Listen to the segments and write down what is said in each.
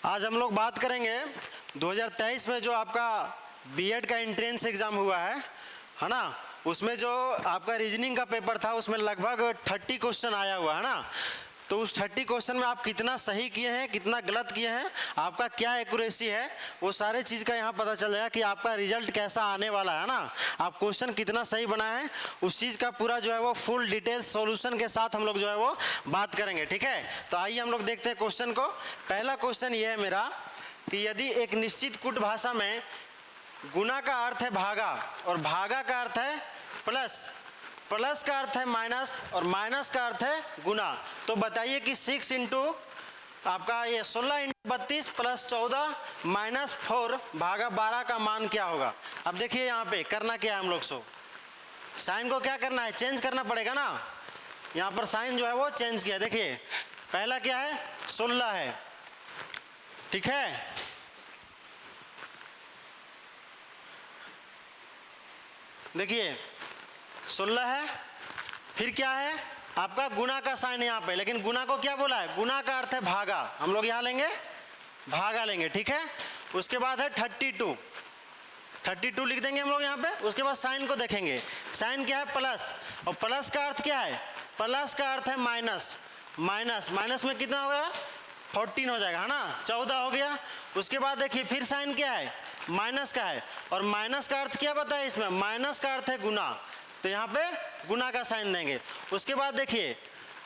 आज हम लोग बात करेंगे 2023 में जो आपका बीएड का एंट्रेंस एग्ज़ाम हुआ है ना, उसमें जो आपका रीजनिंग का पेपर था उसमें लगभग 30 क्वेश्चन आया हुआ है ना। तो उस 30 क्वेश्चन में आप कितना सही किए हैं, कितना गलत किए हैं, आपका क्या एक्यूरेसी है, वो सारे चीज़ का यहाँ पता चल जाएगा कि आपका रिजल्ट कैसा आने वाला है ना। आप क्वेश्चन कितना सही बनाए हैं उस चीज़ का पूरा जो है वो फुल डिटेल सॉल्यूशन के साथ हम लोग जो है वो बात करेंगे, ठीक है। तो आइए हम लोग देखते हैं क्वेश्चन को। पहला क्वेश्चन ये है मेरा कि यदि एक निश्चित कूट भाषा में गुना का अर्थ है भागा और भागा का अर्थ है प्लस, प्लस का अर्थ है माइनस और माइनस का अर्थ है गुना, तो बताइए कि 6 इंटू आपका ये 16 इंटू 32 प्लस 14 माइनस 4 भागा 12 का मान क्या होगा। अब देखिए यहाँ पे करना क्या है हम लोग को, साइन को क्या करना है, चेंज करना पड़ेगा ना। यहाँ पर साइन जो है वो चेंज किया। देखिए पहला क्या है 16 है, ठीक है। देखिए 16 है, फिर क्या है आपका गुना का साइन यहाँ पे, लेकिन गुना को क्या बोला है, गुना का अर्थ है भागा, हम लोग यहाँ लेंगे भागा लेंगे, ठीक है। उसके बाद है 32 लिख देंगे हम लोग यहाँ पे। उसके बाद साइन को देखेंगे, साइन क्या है प्लस, और प्लस का अर्थ क्या है, प्लस का अर्थ है माइनस, माइनस माइनस में कितना हो गया 14 हो जाएगा है ना, 14 हो गया। उसके बाद देखिए फिर साइन क्या है माइनस का है, और माइनस का अर्थ क्या बताया इसमें, माइनस का अर्थ है गुना, तो यहाँ पे गुना का साइन देंगे। उसके बाद देखिए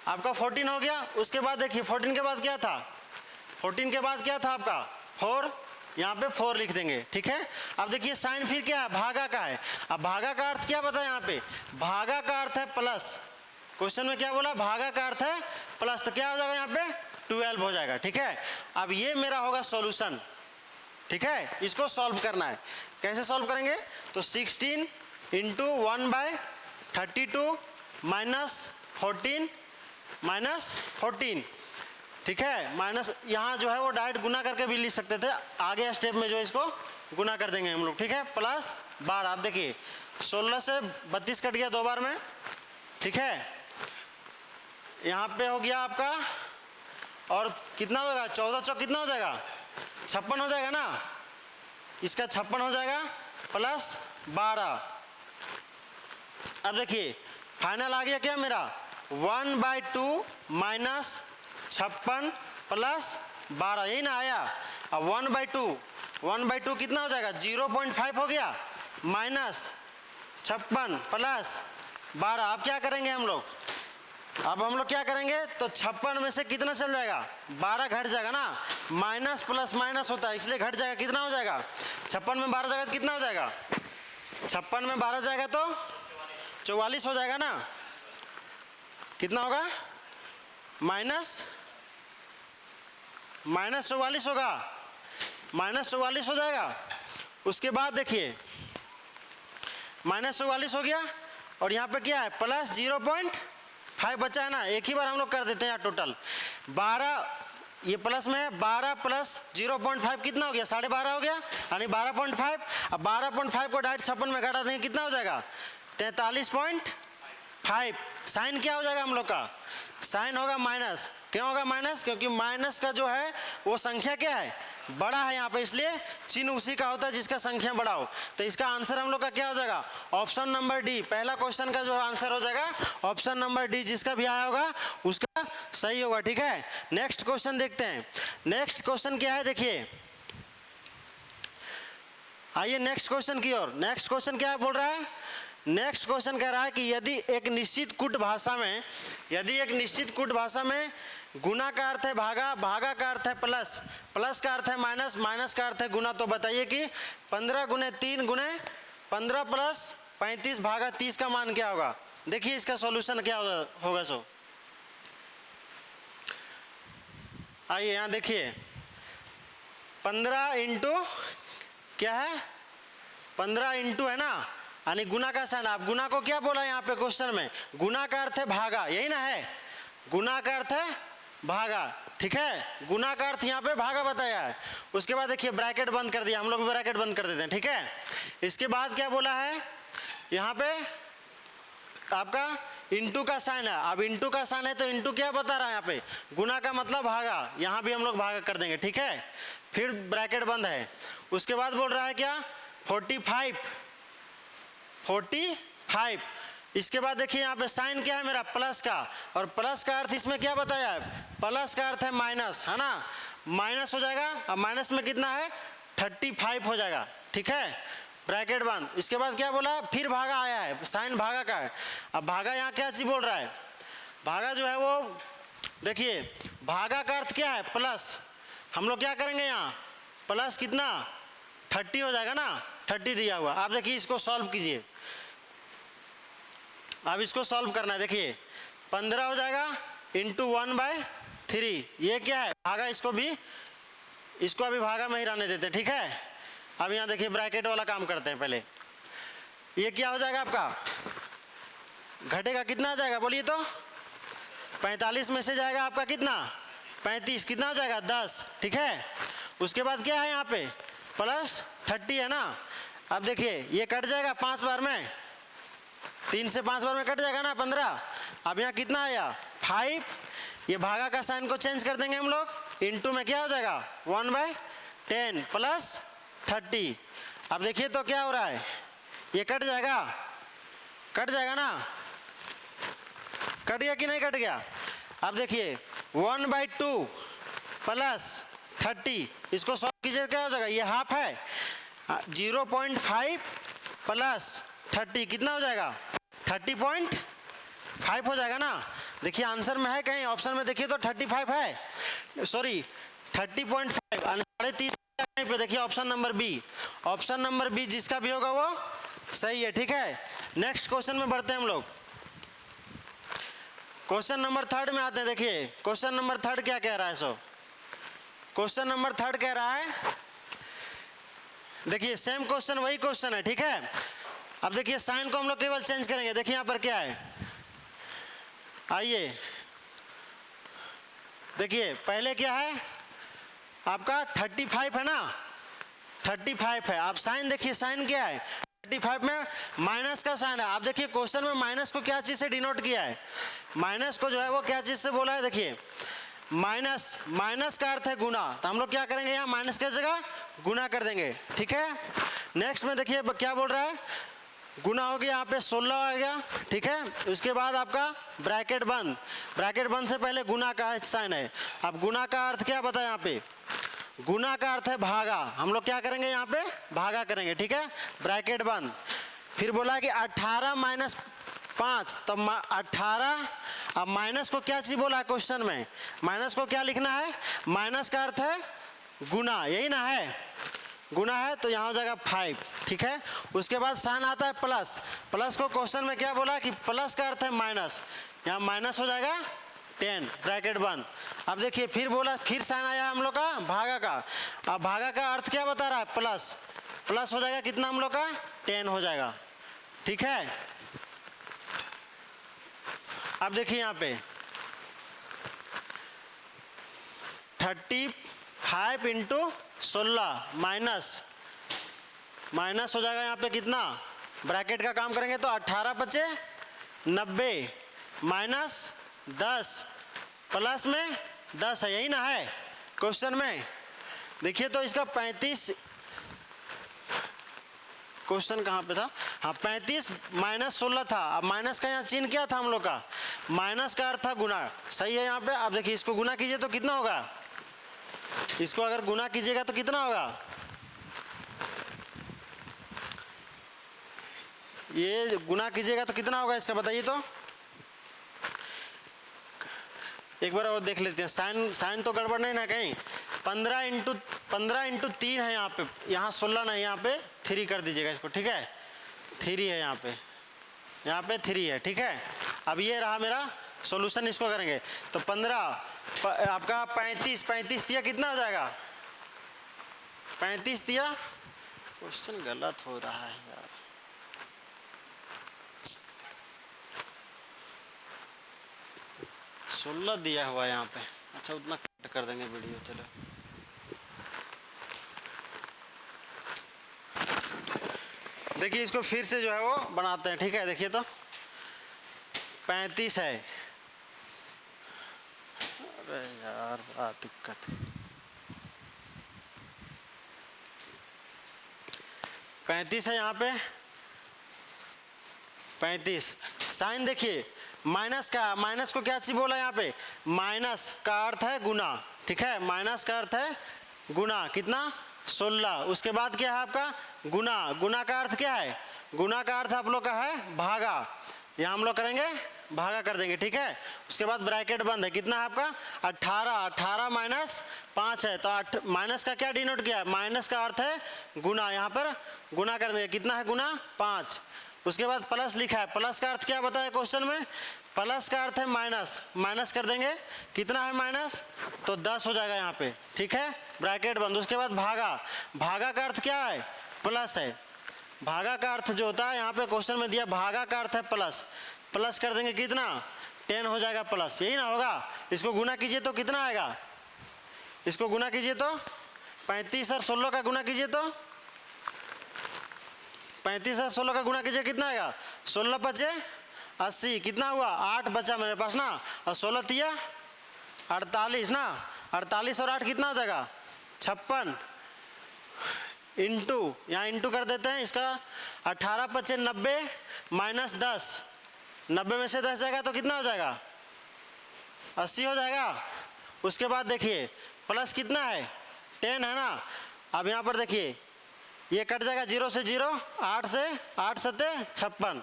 आपका 14 हो गया। उसके बाद देखिए 14 के बाद क्या था, 14 के बाद क्या था आपका 4, यहाँ पे 4 लिख देंगे, ठीक है। अब देखिए साइन फिर क्या है भागा का है। अब भागा का अर्थ क्या बताया यहाँ पे, भागा का अर्थ है प्लस, क्वेश्चन में क्या बोला भागा का अर्थ है प्लस, तो क्या हो जाएगा यहाँ पे 12 हो जाएगा, ठीक है। अब ये मेरा होगा सॉल्यूशन, ठीक है। इसको सॉल्व करना है, कैसे सॉल्व करेंगे, तो 16 इंटू 1/32 माइनस 14, ठीक है। माइनस यहाँ जो है वो डायरेक्ट गुना करके भी लिख सकते थे, आगे स्टेप में जो इसको गुना कर देंगे हम लोग, ठीक है। प्लस 12, आप देखिए 16 से 32 कट गया 2 बार में, ठीक है। यहाँ पे हो गया आपका, और कितना होगा 14 चौक कितना हो जाएगा 56 हो जाएगा ना, इसका 56 हो जाएगा प्लस 12। अब देखिए फाइनल आ गया क्या मेरा 1/2 माइनस 56 प्लस 12, यही ना आया। अब 1/2 कितना हो जाएगा 0.5 हो गया, माइनस 56 प्लस 12। अब क्या करेंगे हम लोग, अब हम लोग क्या करेंगे, तो 56 में से कितना चल जाएगा 12 घट जाएगा ना, माइनस प्लस माइनस होता है इसलिए घट जाएगा, कितना हो जाएगा 56 में 12 जाएगा तो कितना हो जाएगा, 56 में 12 जाएगा तो 44 हो जाएगा ना, कितना होगा माइनस 44 होगा, माइनस 44 हो जाएगा। उसके बाद देखिए माइनस 44 हो गया, और यहाँ पे क्या है प्लस 0.5 बचा है ना, एक ही बार हम लोग कर देते हैं यार। टोटल 12 ये प्लस में है, 12 प्लस 0.5 कितना हो गया 12.5 हो गया, यानी 12.5। अब 12.5 को डायरेक्ट 56 में घटा देंगे, कितना हो जाएगा 43.5। साइन क्या हो जाएगा हम लोग का, साइन होगा माइनस, क्यों होगा माइनस, क्योंकि माइनस का जो है वो संख्या क्या है बड़ा है यहाँ पे, इसलिए चिन्ह उसी का होता है जिसका संख्या बड़ा हो। तो इसका आंसर हम लोग का क्या हो जाएगा ऑप्शन नंबर डी, पहला क्वेश्चन का जो आंसर हो जाएगा ऑप्शन नंबर डी, जिसका भी आया होगा उसका सही होगा, ठीक है। नेक्स्ट क्वेश्चन देखते हैं। नेक्स्ट क्वेश्चन क्या है, देखिए आइए नेक्स्ट क्वेश्चन की ओर। नेक्स्ट क्वेश्चन क्या बोल रहा है, नेक्स्ट क्वेश्चन कह रहा है कि यदि एक निश्चित कूट भाषा में, यदि एक निश्चित कूट भाषा में गुना का अर्थ है भागा, भागा का अर्थ है प्लस, प्लस का अर्थ है माइनस, माइनस का अर्थ है गुना, तो बताइए कि 15 गुने 3 गुने 15 प्लस 35 भागा 30 का मान क्या होगा। देखिए इसका सॉल्यूशन क्या होगा। सो आइए यहाँ देखिए 15 इंटू क्या है 15 इंटू है ना, यानी गुना का साइन। आप गुना को क्या बोला यहाँ पे क्वेश्चन में, गुना का अर्थ है भागा, यही ना है, गुना का अर्थ है भागा, ठीक है। गुना का अर्थ यहाँ पे भागा बताया है। उसके बाद देखिए ब्रैकेट बंद कर दिया, हम लोग भी ब्रैकेट बंद कर देते हैं, ठीक है। इसके बाद क्या बोला है यहाँ पे आपका इंटू का साइन है, अब इंटू का साइन है तो इंटू क्या बता रहा है यहाँ पे, गुना का मतलब भागा, यहाँ भी हम लोग भागा कर देंगे, ठीक है। फिर ब्रैकेट बंद है, उसके बाद बोल रहा है क्या 45, इसके बाद देखिए यहाँ पे साइन क्या है मेरा प्लस का, और प्लस का अर्थ इसमें क्या बताया है, प्लस का अर्थ है माइनस, है ना, माइनस हो जाएगा, अब माइनस में कितना है 35 हो जाएगा, ठीक है, ब्रैकेट बंद। इसके बाद क्या बोला, फिर भागा आया है, साइन भागा का है। अब भागा यहाँ क्या चीज बोल रहा है, भागा जो है वो देखिए भागा का अर्थ क्या है प्लस, हम लोग क्या करेंगे यहाँ प्लस कितना 30 हो जाएगा ना, 30 दिया हुआ। आप देखिए इसको सॉल्व कीजिए, अब इसको सॉल्व करना है, देखिए 15 हो जाएगा इंटू 1/3, ये क्या है भागा, इसको अभी भागा में ही रहने देते हैं, ठीक है। अब यहाँ देखिए ब्रैकेट वाला काम करते हैं पहले, ये क्या हो जाएगा आपका, घटेगा कितना आ जाएगा बोलिए तो, 45 में से जाएगा आपका कितना 35, कितना हो जाएगा 10, ठीक है। उसके बाद क्या है यहाँ पे प्लस 30 है ना, अब देखिए ये कट जाएगा 5 बार में, 3 से 5 बार में कट जाएगा ना 15, अब यहाँ कितना आया 5, ये भागा का साइन को चेंज कर देंगे हम लोग, इंटू में क्या हो जाएगा 1/10 प्लस 30। अब देखिए तो क्या हो रहा है, ये कट जाएगा ना, कट गया कि नहीं कट गया। अब देखिए 1/2 प्लस 30, इसको सॉल्व कीजिए क्या हो जाएगा, ये हाफ है, 0.5 प्लस 30 कितना हो जाएगा 30.5 हो जाएगा ना। देखिए आंसर में है कहीं ऑप्शन में, देखिए तो 35 है, सॉरी 30.5, 30.5 कहीं पे देखिए ऑप्शन नंबर बी जिसका भी होगा वो सही है, ठीक है। नेक्स्ट क्वेश्चन में बढ़ते हैं हम लोग, क्वेश्चन नंबर 3 में आते हैं। देखिए क्वेश्चन नंबर 3 क्या कह रहा है, क्वेश्चन नंबर 3 कह रहा है, देखिए सेम क्वेश्चन वही क्वेश्चन है, ठीक है। अब देखिए साइन को हम लोग केवल चेंज करेंगे, देखिए यहाँ पर क्या है, आइए देखिए पहले क्या है आपका 35 है ना, 35 है, आप साइन देखिए साइन क्या है 35 में माइनस का साइन है। आप देखिए क्वेश्चन में माइनस को क्या चीज से डिनोट किया है, माइनस को जो है वो क्या चीज से बोला है, देखिए माइनस का अर्थ है गुना, तो हम लोग क्या करेंगे यहाँ माइनस की जगह गुना कर देंगे, ठीक है। नेक्स्ट में देखिए क्या बोल रहा है, गुना हो गया यहाँ पे 16 आ गया, ठीक है। उसके बाद आपका ब्रैकेट बंद से पहले गुना का साइन है। अब गुना का अर्थ क्या बताया यहाँ पे, गुना का अर्थ है भागा, हम लोग क्या करेंगे यहाँ पे भागा करेंगे, ठीक है, ब्रैकेट बंद। फिर बोला कि 18 माइनस 5, तब 18, अब माइनस को क्या चीज बोला है क्वेश्चन में, माइनस को क्या लिखना है, माइनस का अर्थ है गुना, यही ना है, गुना है तो यहाँ हो जाएगा 5, ठीक है। उसके बाद साइन आता है प्लस को क्वेश्चन में क्या बोला कि प्लस का अर्थ है माइनस, यहाँ माइनस हो जाएगा 10, ब्रैकेट बंद। अब देखिए फिर बोला, फिर साइन आया हम लोग का भागा का, अब भागा का अर्थ क्या बता रहा है प्लस हो जाएगा कितना हम लोग का 10 हो जाएगा, ठीक है। अब देखिए यहाँ पे 35 इंटू 16 माइनस हो जाएगा यहाँ पे कितना, ब्रैकेट का काम करेंगे तो 18 बचे 90 माइनस 10 प्लस में 10 है, यही ना है क्वेश्चन में। देखिए तो इसका 35, क्वेश्चन कहाँ पे था, हाँ 35 माइनस 16 था, अब माइनस का यहाँ चिन्ह क्या था हम लोग का, माइनस का अर्थ था गुना, सही है यहाँ पे। अब देखिए इसको गुना कीजिए तो कितना होगा, इसको अगर गुना कीजिएगा तो कितना होगा, ये गुना कीजिएगा तो कितना होगा इसका बताइए तो, एक बार और देख लेते हैं, साइन तो गड़बड़ नहीं ना कहीं। 15 इंटू 3 है यहाँ पे, यहाँ 16 नहीं, यहाँ पे 3 कर दीजिएगा इसको, ठीक है, 3 है यहाँ पे 3 है, ठीक है। अब ये रहा मेरा सॉल्यूशन, इसको करेंगे तो 15 आपका 35 दिया कितना हो जाएगा, 35 दिया, क्वेश्चन गलत हो रहा है यार, सोलह दिया हुआ है यहाँ पे, अच्छा उतना कट कर देंगे वीडियो, चलो। देखिए इसको फिर से जो है वो बनाते हैं, ठीक है। देखिए तो 35 है। अरे यार बड़ा दिक्कत है। 35 है यहाँ पे 35। साइन देखिए माइनस का, माइनस को क्या चीज बोला यहाँ पे, माइनस का अर्थ है गुना, ठीक है, माइनस का अर्थ है गुना, कितना 16। उसके बाद क्या है आपका गुना, गुना का अर्थ क्या है, गुना का अर्थ आप लोग का है भागा, यहाँ हम लोग करेंगे भागा कर देंगे, ठीक है। उसके बाद ब्रैकेट बंद है, कितना है आपका 18, 18 माइनस 5 है, तो माइनस का क्या डिनोट किया है, माइनस का अर्थ है गुना, यहाँ पर गुना कर देंगे, कितना है गुना 5। उसके बाद प्लस लिखा है, प्लस का अर्थ क्या बताया क्वेश्चन में, प्लस का अर्थ है माइनस, माइनस कर देंगे, कितना है माइनस, तो 10 हो जाएगा यहाँ पे, ठीक है, ब्रैकेट बंद। उसके बाद भागा, भागा का अर्थ क्या है प्लस है, भागा का अर्थ जो होता है यहाँ पे क्वेश्चन में दिया, भागा का अर्थ है प्लस, प्लस कर देंगे कितना 10 हो जाएगा प्लस, यही ना होगा। इसको गुना कीजिए तो कितना आएगा, इसको गुना कीजिए तो 35 और 16 का गुना कीजिए तो 35 और 16 का गुना कीजिए कितना आएगा, 16 पचे 80, कितना हुआ 8 बचा मेरे पास ना, और 16 तिया 48 ना, 48 और 8 कितना हो जाएगा 56, इंटू यहाँ इंटू कर देते हैं इसका, 18 पचे 90 माइनस 10, 90 में से 10 जाएगा तो कितना हो जाएगा 80 हो जाएगा। उसके बाद देखिए प्लस कितना है 10 है ना, अब यहाँ पर देखिए ये कट जाएगा 0 से 0, 8 से 8 सते 56,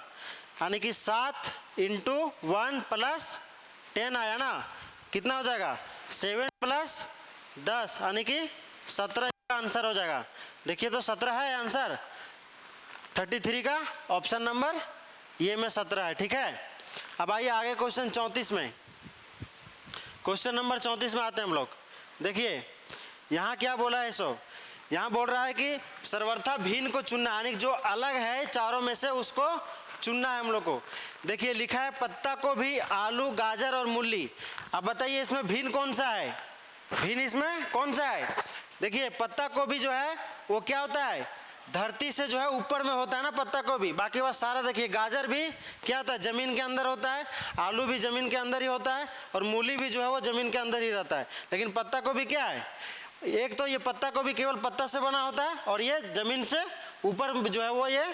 यानी कि 7 इंटू 1 प्लस 10 आया ना, कितना हो जाएगा 7 प्लस 10 यानी कि 17 का आंसर हो जाएगा। देखिए तो 17 है आंसर, 33 का ऑप्शन नंबर ये में 17 है, ठीक है। अब आइए आगे क्वेश्चन 34 में, क्वेश्चन नंबर 34 में आते हैं हम लोग। देखिए यहाँ क्या बोला है, सो यहाँ बोल रहा है कि सर्वथा भिन्न को चुनना, यानी जो अलग है चारों में से उसको चुनना है हम लोग को। देखिए लिखा है पत्ता को भी आलू गाजर और मूली, अब बताइए इसमें भिन्न कौन सा है, भिन्न इसमें कौन सा है। देखिए पत्ता गोभी जो है वो क्या होता है, धरती से जो है ऊपर में होता है ना पत्ता गोभी, बाकी बस सारा देखिए गाजर भी क्या होता है जमीन के अंदर होता है, आलू भी जमीन के अंदर ही होता है, और मूली भी जो है वो जमीन के अंदर ही रहता है। लेकिन पत्ता गोभी क्या है, एक तो ये पत्ता गोभी केवल पत्ता से बना होता है, और ये जमीन से ऊपर जो है वो ये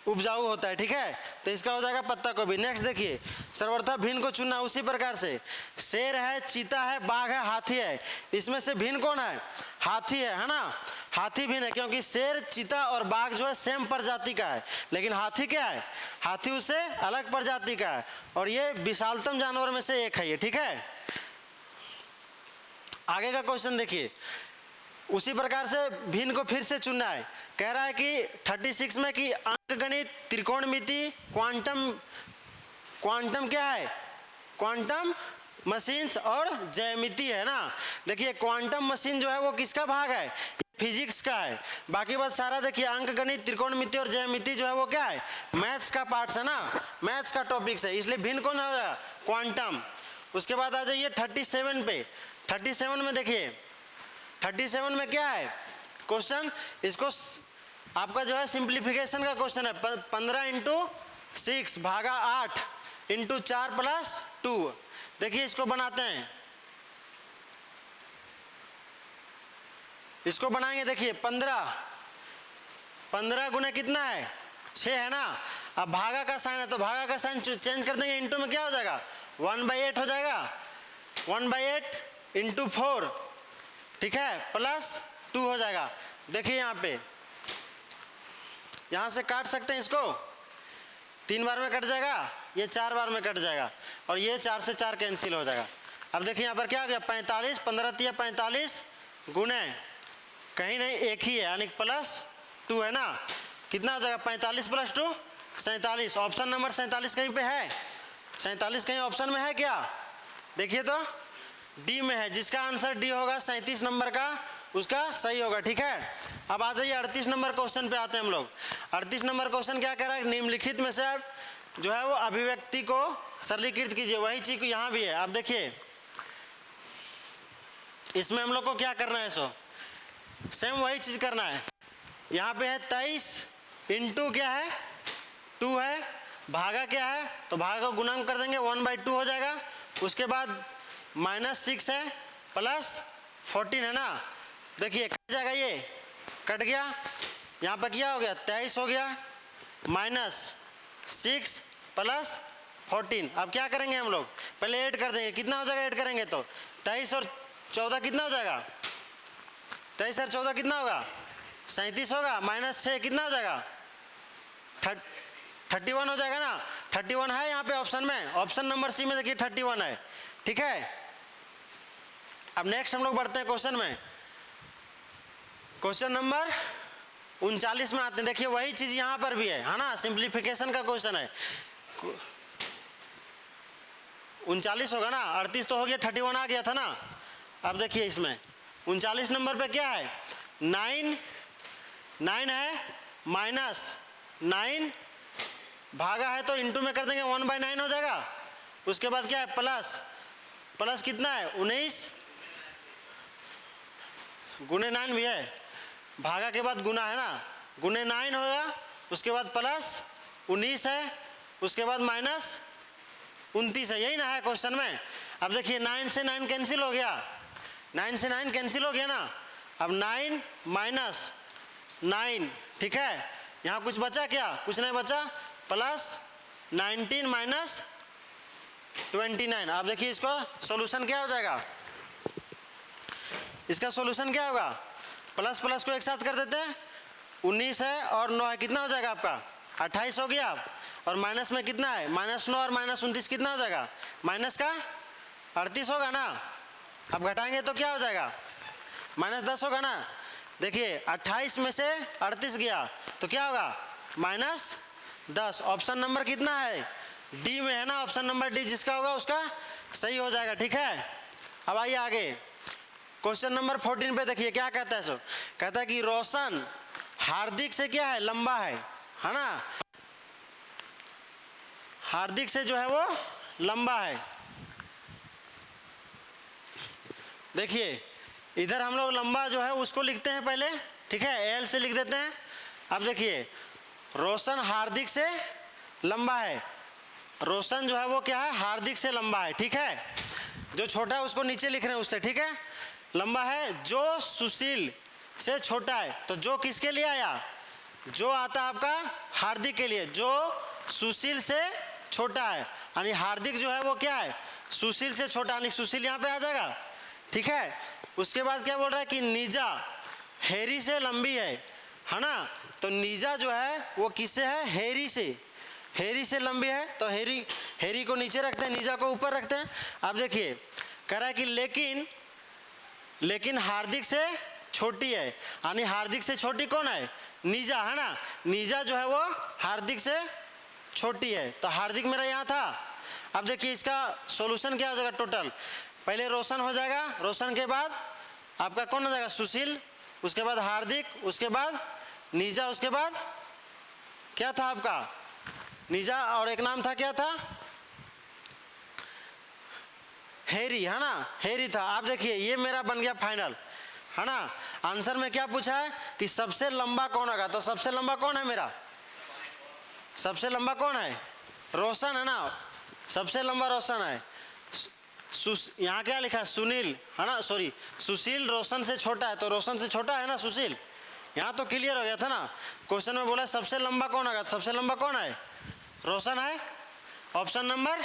उपजाऊ होता है, ठीक है। तो इसका हो जाएगा पत्ता गोभी। नेक्स्ट देखिए सर्वथा भिन्न को चुनना, उसी प्रकार से शेर है, चीता है, बाघ है, हाथी है, इसमें से भिन्न कौन है, हाथी है ना। हाथी भिन्न है क्योंकि शेर, चीता और बाघ जो है सेम प्रजाति का है, लेकिन हाथी क्या है, हाथी उससे अलग प्रजाति का है, और ये विशालतम जानवर में से एक है ये, ठीक है। आगे का क्वेश्चन देखिए, उसी प्रकार से भिन्न को फिर से चुनना है। कह रहा है कि 36 में कि अंकगणित, त्रिकोणमिति, क्वांटम क्या है, क्वांटम मशीन्स और ज्यामिति है ना। देखिए क्वांटम मशीन जो है वो किसका भाग है, फिजिक्स का है। बाकी बात सारा देखिए अंकगणित, त्रिकोणमिति और ज्यामिति जो है वो क्या है, मैथ्स का पार्ट है ना, मैथ्स का टॉपिक्स है, इसलिए भिन्न कौन होगा, क्वांटम। उसके बाद आ जाइए 37 पे। 37 में देखिए 37 में क्या है क्वेश्चन, इसको आपका जो है सिंप्लीफिकेशन का क्वेश्चन है। 15 इंटू 6 भागा 8 इंटू 4 प्लस 2। देखिए इसको बनाते हैं, इसको बनाएंगे। देखिए 15 गुना कितना है 6 है ना। अब भागा का साइन है तो भागा का साइन चेंज कर देंगे, इंटू में क्या हो जाएगा 1/8 हो जाएगा, 1/8 इंटू 4, ठीक है, प्लस 2 हो जाएगा। देखिए यहाँ पे यहाँ से काट सकते हैं, इसको 3 बार में कट जाएगा, ये 4 बार में कट जाएगा, और ये 4 से 4 कैंसिल हो जाएगा। अब देखिए यहाँ पर क्या आ गया 45, 15 तिया 45 गुने कहीं नहीं एक ही है, यानी प्लस 2 है ना। कितना हो जाएगा 45 प्लस 2 47। ऑप्शन नंबर 47 कहीं पे है, 47 कहीं ऑप्शन में है क्या, देखिए तो डी में है, जिसका आंसर डी होगा 37 नंबर का उसका सही होगा, ठीक है। अब आ जाइए 38 नंबर क्वेश्चन पे आते हैं हम लोग। 38 नंबर क्वेश्चन क्या कह रहा है, निम्नलिखित में से आप जो है वो अभिव्यक्ति को सरलीकृत कीजिए। वही चीज यहाँ भी है, आप देखिए इसमें हम लोग को क्या करना है, सो सेम वही चीज करना है। यहाँ पे है 23 इंटू क्या है 2 है, भागा क्या है, तो भागा को गुणा कर देंगे, 1/2 हो जाएगा। उसके बाद -6 है प्लस 14 है ना, देखिए कट जाएगा, ये कट गया, यहाँ पर क्या हो गया 23 हो गया, -6 प्लस 14। अब क्या करेंगे हम लोग, पहले ऐड कर देंगे, कितना हो जाएगा ऐड करेंगे तो 23 और 14 कितना हो जाएगा, 23 और 14 कितना होगा 37 होगा, -6 कितना हो जाएगा 31 हो जाएगा ना। 31 है यहाँ पे ऑप्शन में, ऑप्शन नंबर सी में देखिए 31 है, ठीक है। अब नेक्स्ट हम लोग बढ़ते हैं क्वेश्चन में, क्वेश्चन नंबर 39 में आते हैं। देखिए वही चीज यहाँ पर भी है ना, सिंप्लीफिकेशन का क्वेश्चन है। 39 होगा ना, 38 तो हो गया, 31 आ गया था ना। अब देखिए इसमें 39 नंबर पे क्या है, 9 है, -9 भागा है तो इंटू में कर देंगे, 1/9 हो जाएगा। उसके बाद क्या है प्लस कितना है 19 गुने 9 भी है, भागा के बाद गुना है ना, गुने 9 होगा। उसके बाद +19 है, उसके बाद -29 है, यही ना है क्वेश्चन में। अब देखिए 9 से 9 कैंसिल हो गया, 9 से 9 कैंसिल हो गया ना। अब 9 -9, ठीक है, यहाँ कुछ बचा क्या, कुछ नहीं बचा, +19 -29। अब देखिए इसको सॉल्यूशन क्या हो जाएगा, इसका सॉल्यूशन क्या होगा, प्लस प्लस को एक साथ कर देते हैं, 19 है और 9 है, कितना हो जाएगा आपका 28 हो गया। और माइनस में कितना है, -9 और -29 कितना हो जाएगा, माइनस का 38 होगा ना। अब घटाएंगे तो क्या हो जाएगा, -10 होगा ना। देखिए 28 में से 38 गया तो क्या होगा -10। ऑप्शन नंबर कितना है, डी में है ना, ऑप्शन नंबर डी जिसका होगा उसका सही हो जाएगा, ठीक है। अब आइए आगे क्वेश्चन नंबर 14 पे देखिए क्या कहता है। सो कहता है कि रोशन हार्दिक से क्या है, लंबा है ना, हार्दिक से जो है वो लंबा है। देखिए इधर हम लोग लंबा जो है उसको लिखते हैं पहले, ठीक है, एल से लिख देते हैं। अब देखिए रोशन हार्दिक से लंबा है, रोशन जो है वो क्या है, हार्दिक से लंबा है, ठीक है। जो छोटा है उसको नीचे लिख रहे हैं उससे, ठीक है, लंबा है। जो सुशील से छोटा है, तो जो किसके लिए आया, जो आता आपका हार्दिक के लिए, जो सुशील से छोटा है, यानी हार्दिक जो है वो क्या है, सुशील से छोटा, यानी सुशील यहाँ पे आ जाएगा, ठीक है। उसके बाद क्या बोल रहा है कि नीजा हैरी से लंबी है ना, तो नीजा जो है वो किससे है, हैरी से लंबी है, तो हैरी को नीचे रखते हैं, नीजा को ऊपर रखते हैं। अब देखिए कह रहा है कि लेकिन हार्दिक से छोटी है, यानी हार्दिक से छोटी कौन है, नीजा है ना, नीजा जो है वो हार्दिक से छोटी है, तो हार्दिक मेरा यहाँ था। अब देखिए इसका सॉल्यूशन क्या हो जाएगा, टोटल पहले रोशन हो जाएगा, रोशन के बाद आपका कौन हो जाएगा, सुशील, उसके बाद हार्दिक, उसके बाद नीजा, उसके बाद क्या था आपका नीजा, और एक नाम था क्या था, हैरी, है ना, हैरी था। आप देखिए ये मेरा बन गया फाइनल, है ना। आंसर में क्या पूछा है कि सबसे लंबा कौन होगा, तो सबसे लंबा कौन है मेरा, सबसे लंबा कौन है, रोशन है ना, सबसे लंबा रोशन है। यहाँ क्या लिखा है, सुनील, है ना, सॉरी सुशील रोशन से छोटा है, तो रोशन से छोटा है ना सुशील, यहाँ तो क्लियर हो गया था ना। क्वेश्चन में बोला सबसे लंबा कौन होगा, सबसे लंबा कौन है, रोशन है, ऑप्शन नंबर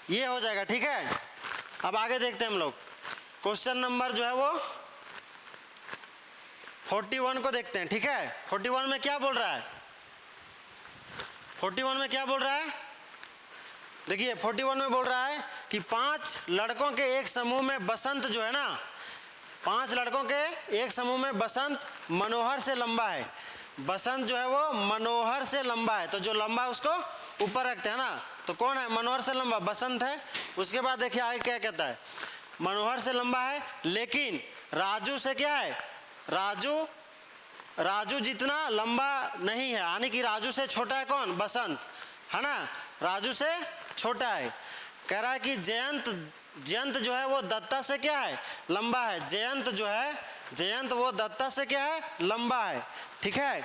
ये हो जाएगा, ठीक है। अब आगे देखते हैं हम लोग, क्वेश्चन नंबर जो है वो 41 को देखते हैं, ठीक है। 41 में क्या बोल रहा है, 41 में क्या बोल रहा है, देखिए 41 में बोल रहा है कि 5 लड़कों के एक समूह में बसंत जो है ना, 5 लड़कों के एक समूह में बसंत मनोहर से लंबा है, बसंत जो है वो मनोहर से लंबा है, तो जो लंबा है उसको ऊपर रखते हैं ना, तो कौन है, मनोहर से लंबा बसंत है। उसके बाद देखिए आगे क्या कहता है, मनोहर से लंबा है लेकिन राजू से क्या है, राजू जितना लंबा नहीं है, यानी कि राजू से छोटा है कौन, बसंत, है ना, राजू से छोटा है। कह रहा है कि जयंत जो है वो दत्ता से क्या है, लंबा है, जयंत जो है, जयंत वो दत्ता से क्या है, लंबा है, ठीक है।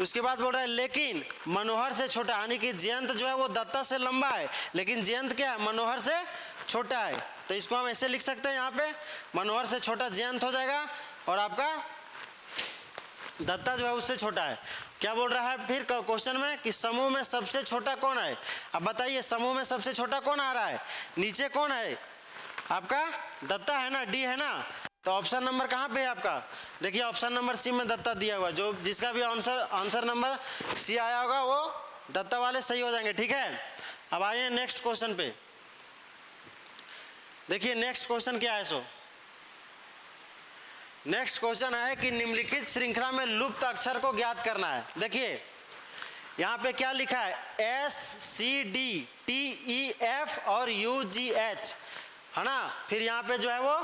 उसके बाद बोल रहा है लेकिन मनोहर से छोटा, यानी कि जयंत जो है वो दत्ता से लंबा है, लेकिन जयंत क्या है, मनोहर से छोटा है। तो इसको हम ऐसे लिख सकते हैं, यहाँ पे मनोहर से छोटा जयंत हो जाएगा और आपका दत्ता जो है उससे छोटा है। क्या बोल रहा है फिर क्वेश्चन में कि समूह में सबसे छोटा कौन है। अब बताइए समूह में सबसे छोटा कौन आ रहा है, नीचे कौन है आपका, दत्ता है ना, डी है ना। तो ऑप्शन नंबर कहाँ पे है आपका, देखिए ऑप्शन नंबर सी में दत्ता दिया हुआ, जो जिसका भी आंसर नंबर सी आया होगा वो दत्ता वाले सही हो जाएंगे, ठीक है। अब आइए नेक्स्ट क्वेश्चन पे, देखिए नेक्स्ट क्वेश्चन क्या है। सो नेक्स्ट क्वेश्चन है कि निम्नलिखित श्रृंखला में लुप्त अक्षर को ज्ञात करना है। देखिए यहाँ पे क्या लिखा है, S C D T E F और यू जी एच है ना। फिर यहाँ पे जो है वो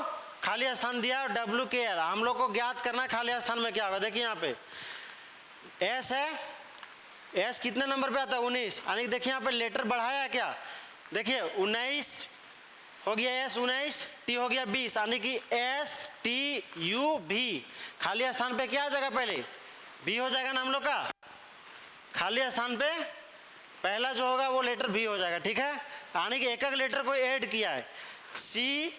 खाली स्थान दिया है डब्ल्यू के एल, हम लोग को ज्ञात करना है खाली स्थान में क्या होगा। देखिए यहाँ पे एस है, एस कितने नंबर पे आता है, 19, यानी देखिए यहाँ पे लेटर बढ़ाया है क्या, देखिए 19 हो गया, एस 19, टी हो गया 20, यानी कि एस टी यू भी, खाली स्थान पे क्या आ जाएगा, पहले बी हो जाएगा ना हम लोग का, खाली स्थान पे पहला जो होगा वो लेटर भी हो जाएगा, ठीक है। यानी कि एक एक लेटर को ऐड किया है, सी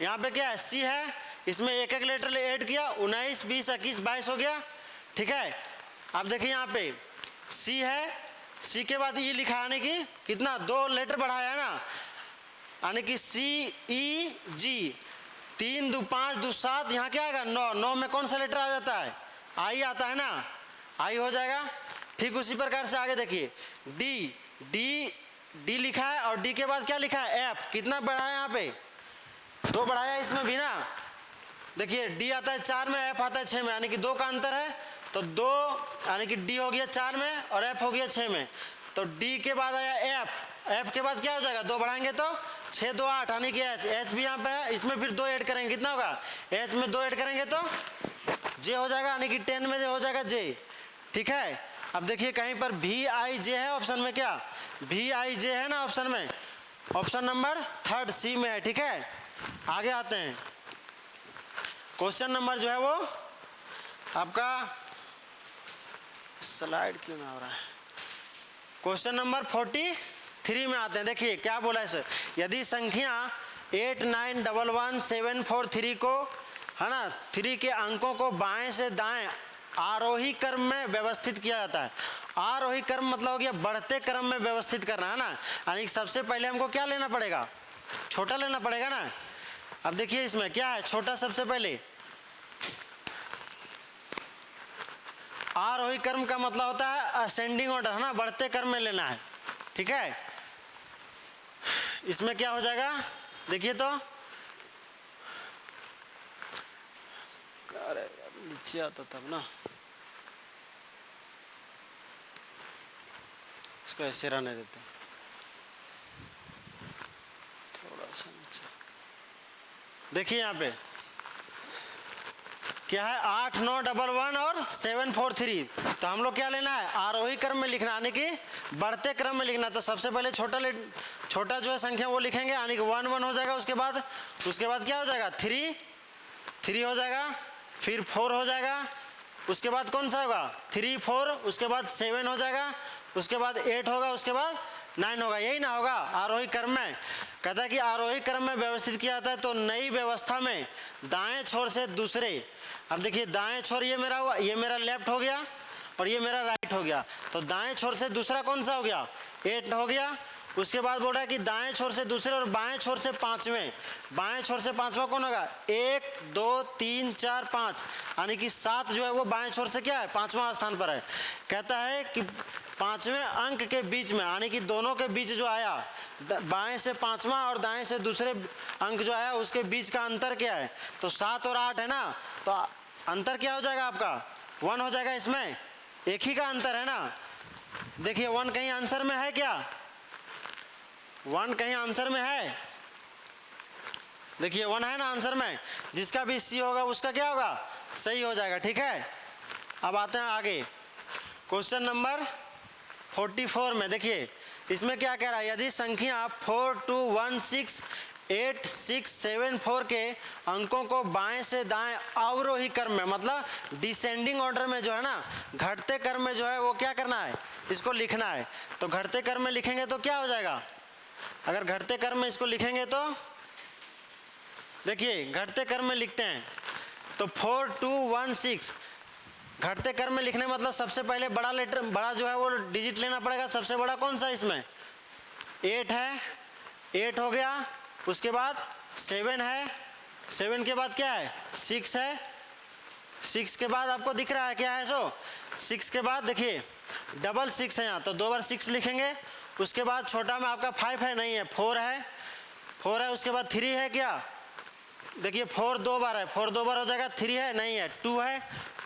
यहाँ पे क्या है, सी है, इसमें एक एक लेटर ऐड किया, 19 20 21 22 हो गया, ठीक है। अब देखिए यहाँ पे सी है, सी के बाद ई लिखा, यानी कि कितना, 2 लेटर बढ़ाया है ना, यानी कि सी ई जी, 3 2 5 2 7, यहाँ क्या आएगा 9, 9 में कौन सा लेटर आ जाता है, आई आता है ना, आई हो जाएगा। ठीक उसी प्रकार से आगे देखिए डी, डी डी लिखा है और डी के बाद क्या लिखा है, एफ, कितना बढ़ाया यहाँ पे, 2 बढ़ाया इसमें भी ना। देखिए डी आता है 4 में, एफ आता है 6 में, यानी कि 2 का अंतर है, तो 2 यानी कि डी हो गया 4 में और एफ हो गया 6 में। तो डी के बाद आया एफ, एफ के बाद क्या हो जाएगा, 2 बढ़ाएंगे तो 6 2 8, यानी कि एच, एच भी यहाँ पे है, इसमें फिर 2 ऐड करेंगे, कितना होगा, एच में 2 ऐड करेंगे तो जे हो जाएगा, यानी कि 10 में हो जाएगा जे, ठीक है। अब देखिए कहीं पर भी आई जे है ऑप्शन में, क्या भी आई जे है ना ऑप्शन में, ऑप्शन नंबर 3 सी में है, ठीक है। आगे आते हैं, क्वेश्चन नंबर जो है वो आपका, स्लाइड क्यों ना हो रहा है, क्वेश्चन नंबर 43 में आते हैं। देखिए क्या बोला है सर, यदि संख्या 89111743 को है ना, 3 के अंकों को बाएं से दाएं आरोही क्रम में व्यवस्थित किया जाता है। आरोही क्रम मतलब हो गया बढ़ते क्रम में व्यवस्थित करना है ना, यानी सबसे पहले हमको क्या लेना पड़ेगा, छोटा लेना पड़ेगा ना। अब देखिए इसमें क्या है, छोटा सबसे पहले, आरोही क्रम का मतलब होता है असेंडिंग ऑर्डर है ना, बढ़ते क्रम में लेना है, ठीक है। इसमें क्या हो जाएगा, देखिए तो नीचे आता तब ना, इसको ऐसे रहने देते हैं, थोड़ा सा नीचे। देखिए यहाँ पे क्या है, 8911 और 743, तो हम लोग क्या लेना है, आरोही क्रम में लिखना, यानी कि बढ़ते क्रम में लिखना। तो सबसे पहले छोटा जो है संख्या वो लिखेंगे, यानी कि 1 1 हो जाएगा, उसके बाद क्या हो जाएगा, 3 3 हो जाएगा, फिर 4 हो जाएगा, उसके बाद कौन सा होगा 3 4, उसके बाद 7 हो जाएगा, उसके बाद 8 होगा, उसके बाद 9 होगा, यही ना होगा आरोही क्रम में। कहता है कि आरोही क्रम में व्यवस्थित किया जाता है, तो नई व्यवस्था में दाएं छोर से दूसरे, अब देखिए दाएं छोर ये मेरा हुआ, ये मेरा लेफ्ट हो गया और ये मेरा राइट हो गया, तो दाएं छोर से दूसरा कौन सा हो गया, 8 हो गया। उसके बाद बोल रहा है कि दाएं छोर से दूसरे और बाएं छोर से पांचवें, बाएं छोर से पांचवा कौन होगा, 1 2 3 4 5, यानी कि 7 जो है वो बाएं छोर से क्या है, 5वां स्थान पर है। कहता है कि 5वें अंक के बीच में, यानी कि दोनों के बीच जो आया, बाएं से 5वां और दाएं से दूसरे अंक जो आया उसके बीच का अंतर क्या है, तो 7 और 8 है ना, तो अंतर क्या हो जाएगा आपका, 1 हो जाएगा। इसमें एक ही का अंतर है ना, देखिए 1 कहीं आंसर में है क्या, 1 कहीं आंसर में है, देखिए 1 है ना आंसर में, जिसका भी सी होगा उसका क्या होगा, सही हो जाएगा, ठीक है। अब आते हैं आगे क्वेश्चन नंबर 44 में। देखिए इसमें क्या कह रहा है, यदि संख्या 4216 8, 6, 7, 4 के अंकों को बाएं से दाएं अवरोही क्रम में, मतलब डिसेंडिंग ऑर्डर में जो है ना, घटते क्रम में जो है वो क्या करना है, इसको लिखना है। तो घटते क्रम में लिखेंगे तो क्या हो जाएगा, अगर घटते क्रम में इसको लिखेंगे तो देखिए घटते क्रम में लिखते हैं तो 4, 2, 1, 6 घटते क्रम में लिखने मतलब सबसे पहले बड़ा लेटर, बड़ा जो है वो डिजिट लेना पड़ेगा। सबसे बड़ा कौन सा इसमें 8 है, 8 हो गया। उसके बाद 7 है, 7 के बाद क्या है 6 है, 6 के बाद आपको दिख रहा है क्या है, सो 6 के बाद देखिए डबल 6 है यहाँ, तो 2 बार 6 लिखेंगे। उसके बाद छोटा में आपका 5 है, नहीं है 4 है, 4 है। उसके बाद 3 है क्या, देखिए 4 2 बार है, 4 2 बार हो जाएगा। 3 है, नहीं है 2 है,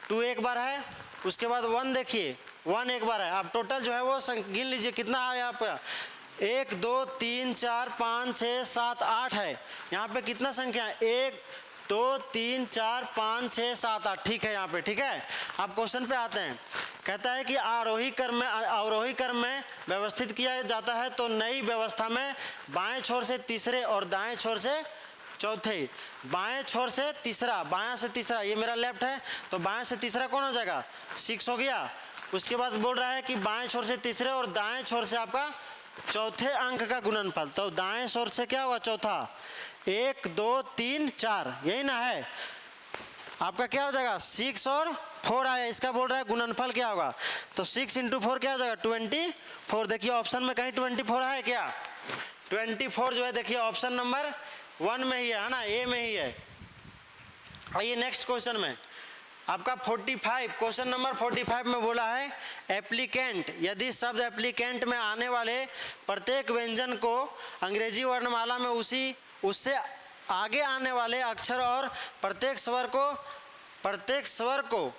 2 एक बार है। उसके बाद 1 देखिए 1 एक बार है। आप टोटल जो है वो गिन लीजिए कितना आया आपका, 1 2 3 4 5 6 7 8 है। यहाँ पे कितना संख्या है, 1 2 3 4 5 6 7 8, ठीक है यहाँ पे, ठीक है। आप क्वेश्चन पे आते हैं, कहता है कि आरोही क्रम में अवरोही क्रम में व्यवस्थित किया जाता है तो नई व्यवस्था में बाएं छोर से तीसरे और दाएं छोर से चौथे, बाएं छोर से तीसरा, बायां से तीसरा, ये मेरा लेफ्ट है तो बाएं से तीसरा कौन हो जाएगा 6 हो गया। उसके बाद बोल रहा है कि बाएं छोर से तीसरे और दाएं छोर से आपका चौथे अंक का गुणनफल, तो दाएं छोर से क्या होगा चौथा, 1 2 3 4, यही ना है आपका, क्या हो जाएगा 6 और 4 आया। इसका बोल रहा है गुणनफल क्या होगा, तो 6 × 4 क्या हो जाएगा 24। देखिए ऑप्शन में कहीं 24 है क्या, 24 जो है देखिए ऑप्शन नंबर 1 में ही है ना, ए में ही है। आइए नेक्स्ट क्वेश्चन में आपका 45, क्वेश्चन नंबर 45 में बोला है एप्लीकेंट, यदि शब्द एप्लीकेंट में आने वाले प्रत्येक व्यंजन को अंग्रेजी वर्णमाला में उससे आगे आने वाले अक्षर और प्रत्येक स्वर को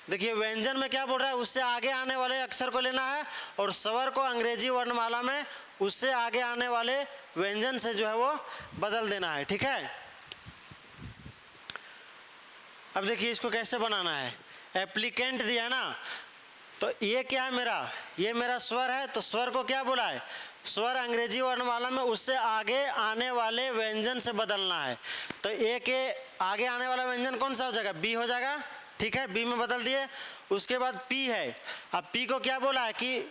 देखिए व्यंजन में क्या बोल रहा है, उससे आगे आने वाले अक्षर को लेना है और स्वर को अंग्रेजी वर्णमाला में उससे आगे आने वाले व्यंजन से जो है वो बदल देना है, ठीक है। अब देखिए इसको कैसे बनाना है, एप्लीकेंट दिया है ना, तो ये क्या है मेरा, ये मेरा स्वर है, तो स्वर को क्या बोला है, स्वर अंग्रेजी वर्णमाला में उससे आगे आने वाले व्यंजन से बदलना है। तो ए के आगे आने वाला व्यंजन कौन सा हो जाएगा, बी हो जाएगा, ठीक है, बी में बदल दिए। उसके बाद पी है, अब पी को क्या बोला है कि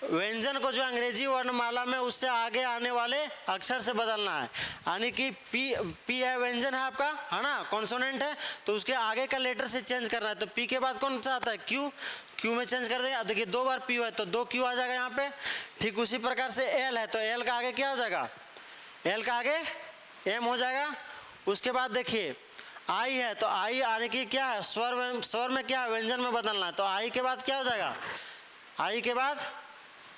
व्यंजन को जो अंग्रेजी वर्णमाला में उससे आगे आने वाले अक्षर से बदलना है, यानी कि पी है व्यंजन है आपका, है ना, कॉन्सोनेंट है, तो उसके आगे का लेटर से चेंज करना है। तो पी के बाद कौन सा आता है, क्यू में चेंज कर देंगे। अब देखिए 2 बार पी है तो 2 क्यू आ जाएगा यहाँ पे। ठीक उसी प्रकार से एल है तो एल का आगे क्या हो जाएगा, एल का आगे एम हो जाएगा। उसके बाद देखिए आई है तो आई आने की क्या है, स्वर में क्या है, व्यंजन में बदलना है, तो आई के बाद क्या हो जाएगा, आई के बाद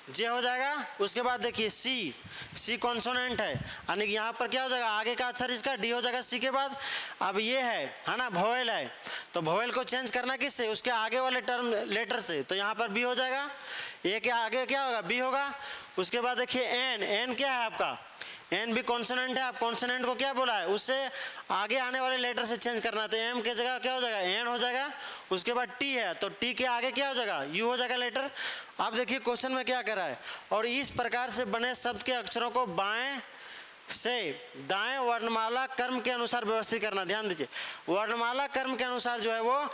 जे हो जाएगा। उसके बाद देखिए सी कॉन्सोनेंट है कि यहाँ पर क्या हो जाएगा, आगे का अक्षर इसका डी हो जाएगा सी के बाद। अब ये है ना वोवेल है, तो वोवेल को चेंज करना किससे, उसके आगे वाले टर्म लेटर से, तो यहाँ पर बी हो जाएगा। ए के आगे क्या होगा, बी होगा। उसके बाद देखिए एन क्या है आपका, एन भी कॉन्सोनेंट है, आप कॉन्सोनेंट को क्या बोला है, उससे आगे आने वाले लेटर से चेंज करना है, तो एम के जगह क्या हो जाएगा, एन हो जाएगा। उसके बाद टी है तो टी के आगे क्या हो जाएगा, यू हो जाएगा लेटर। आप देखिए क्वेश्चन में क्या कर रहा है, और इस प्रकार से बने शब्द के अक्षरों को बाएं से दाएं वर्णमाला क्रम के अनुसार व्यवस्थित करना। ध्यान दीजिए, वर्णमाला क्रम के अनुसार जो है वो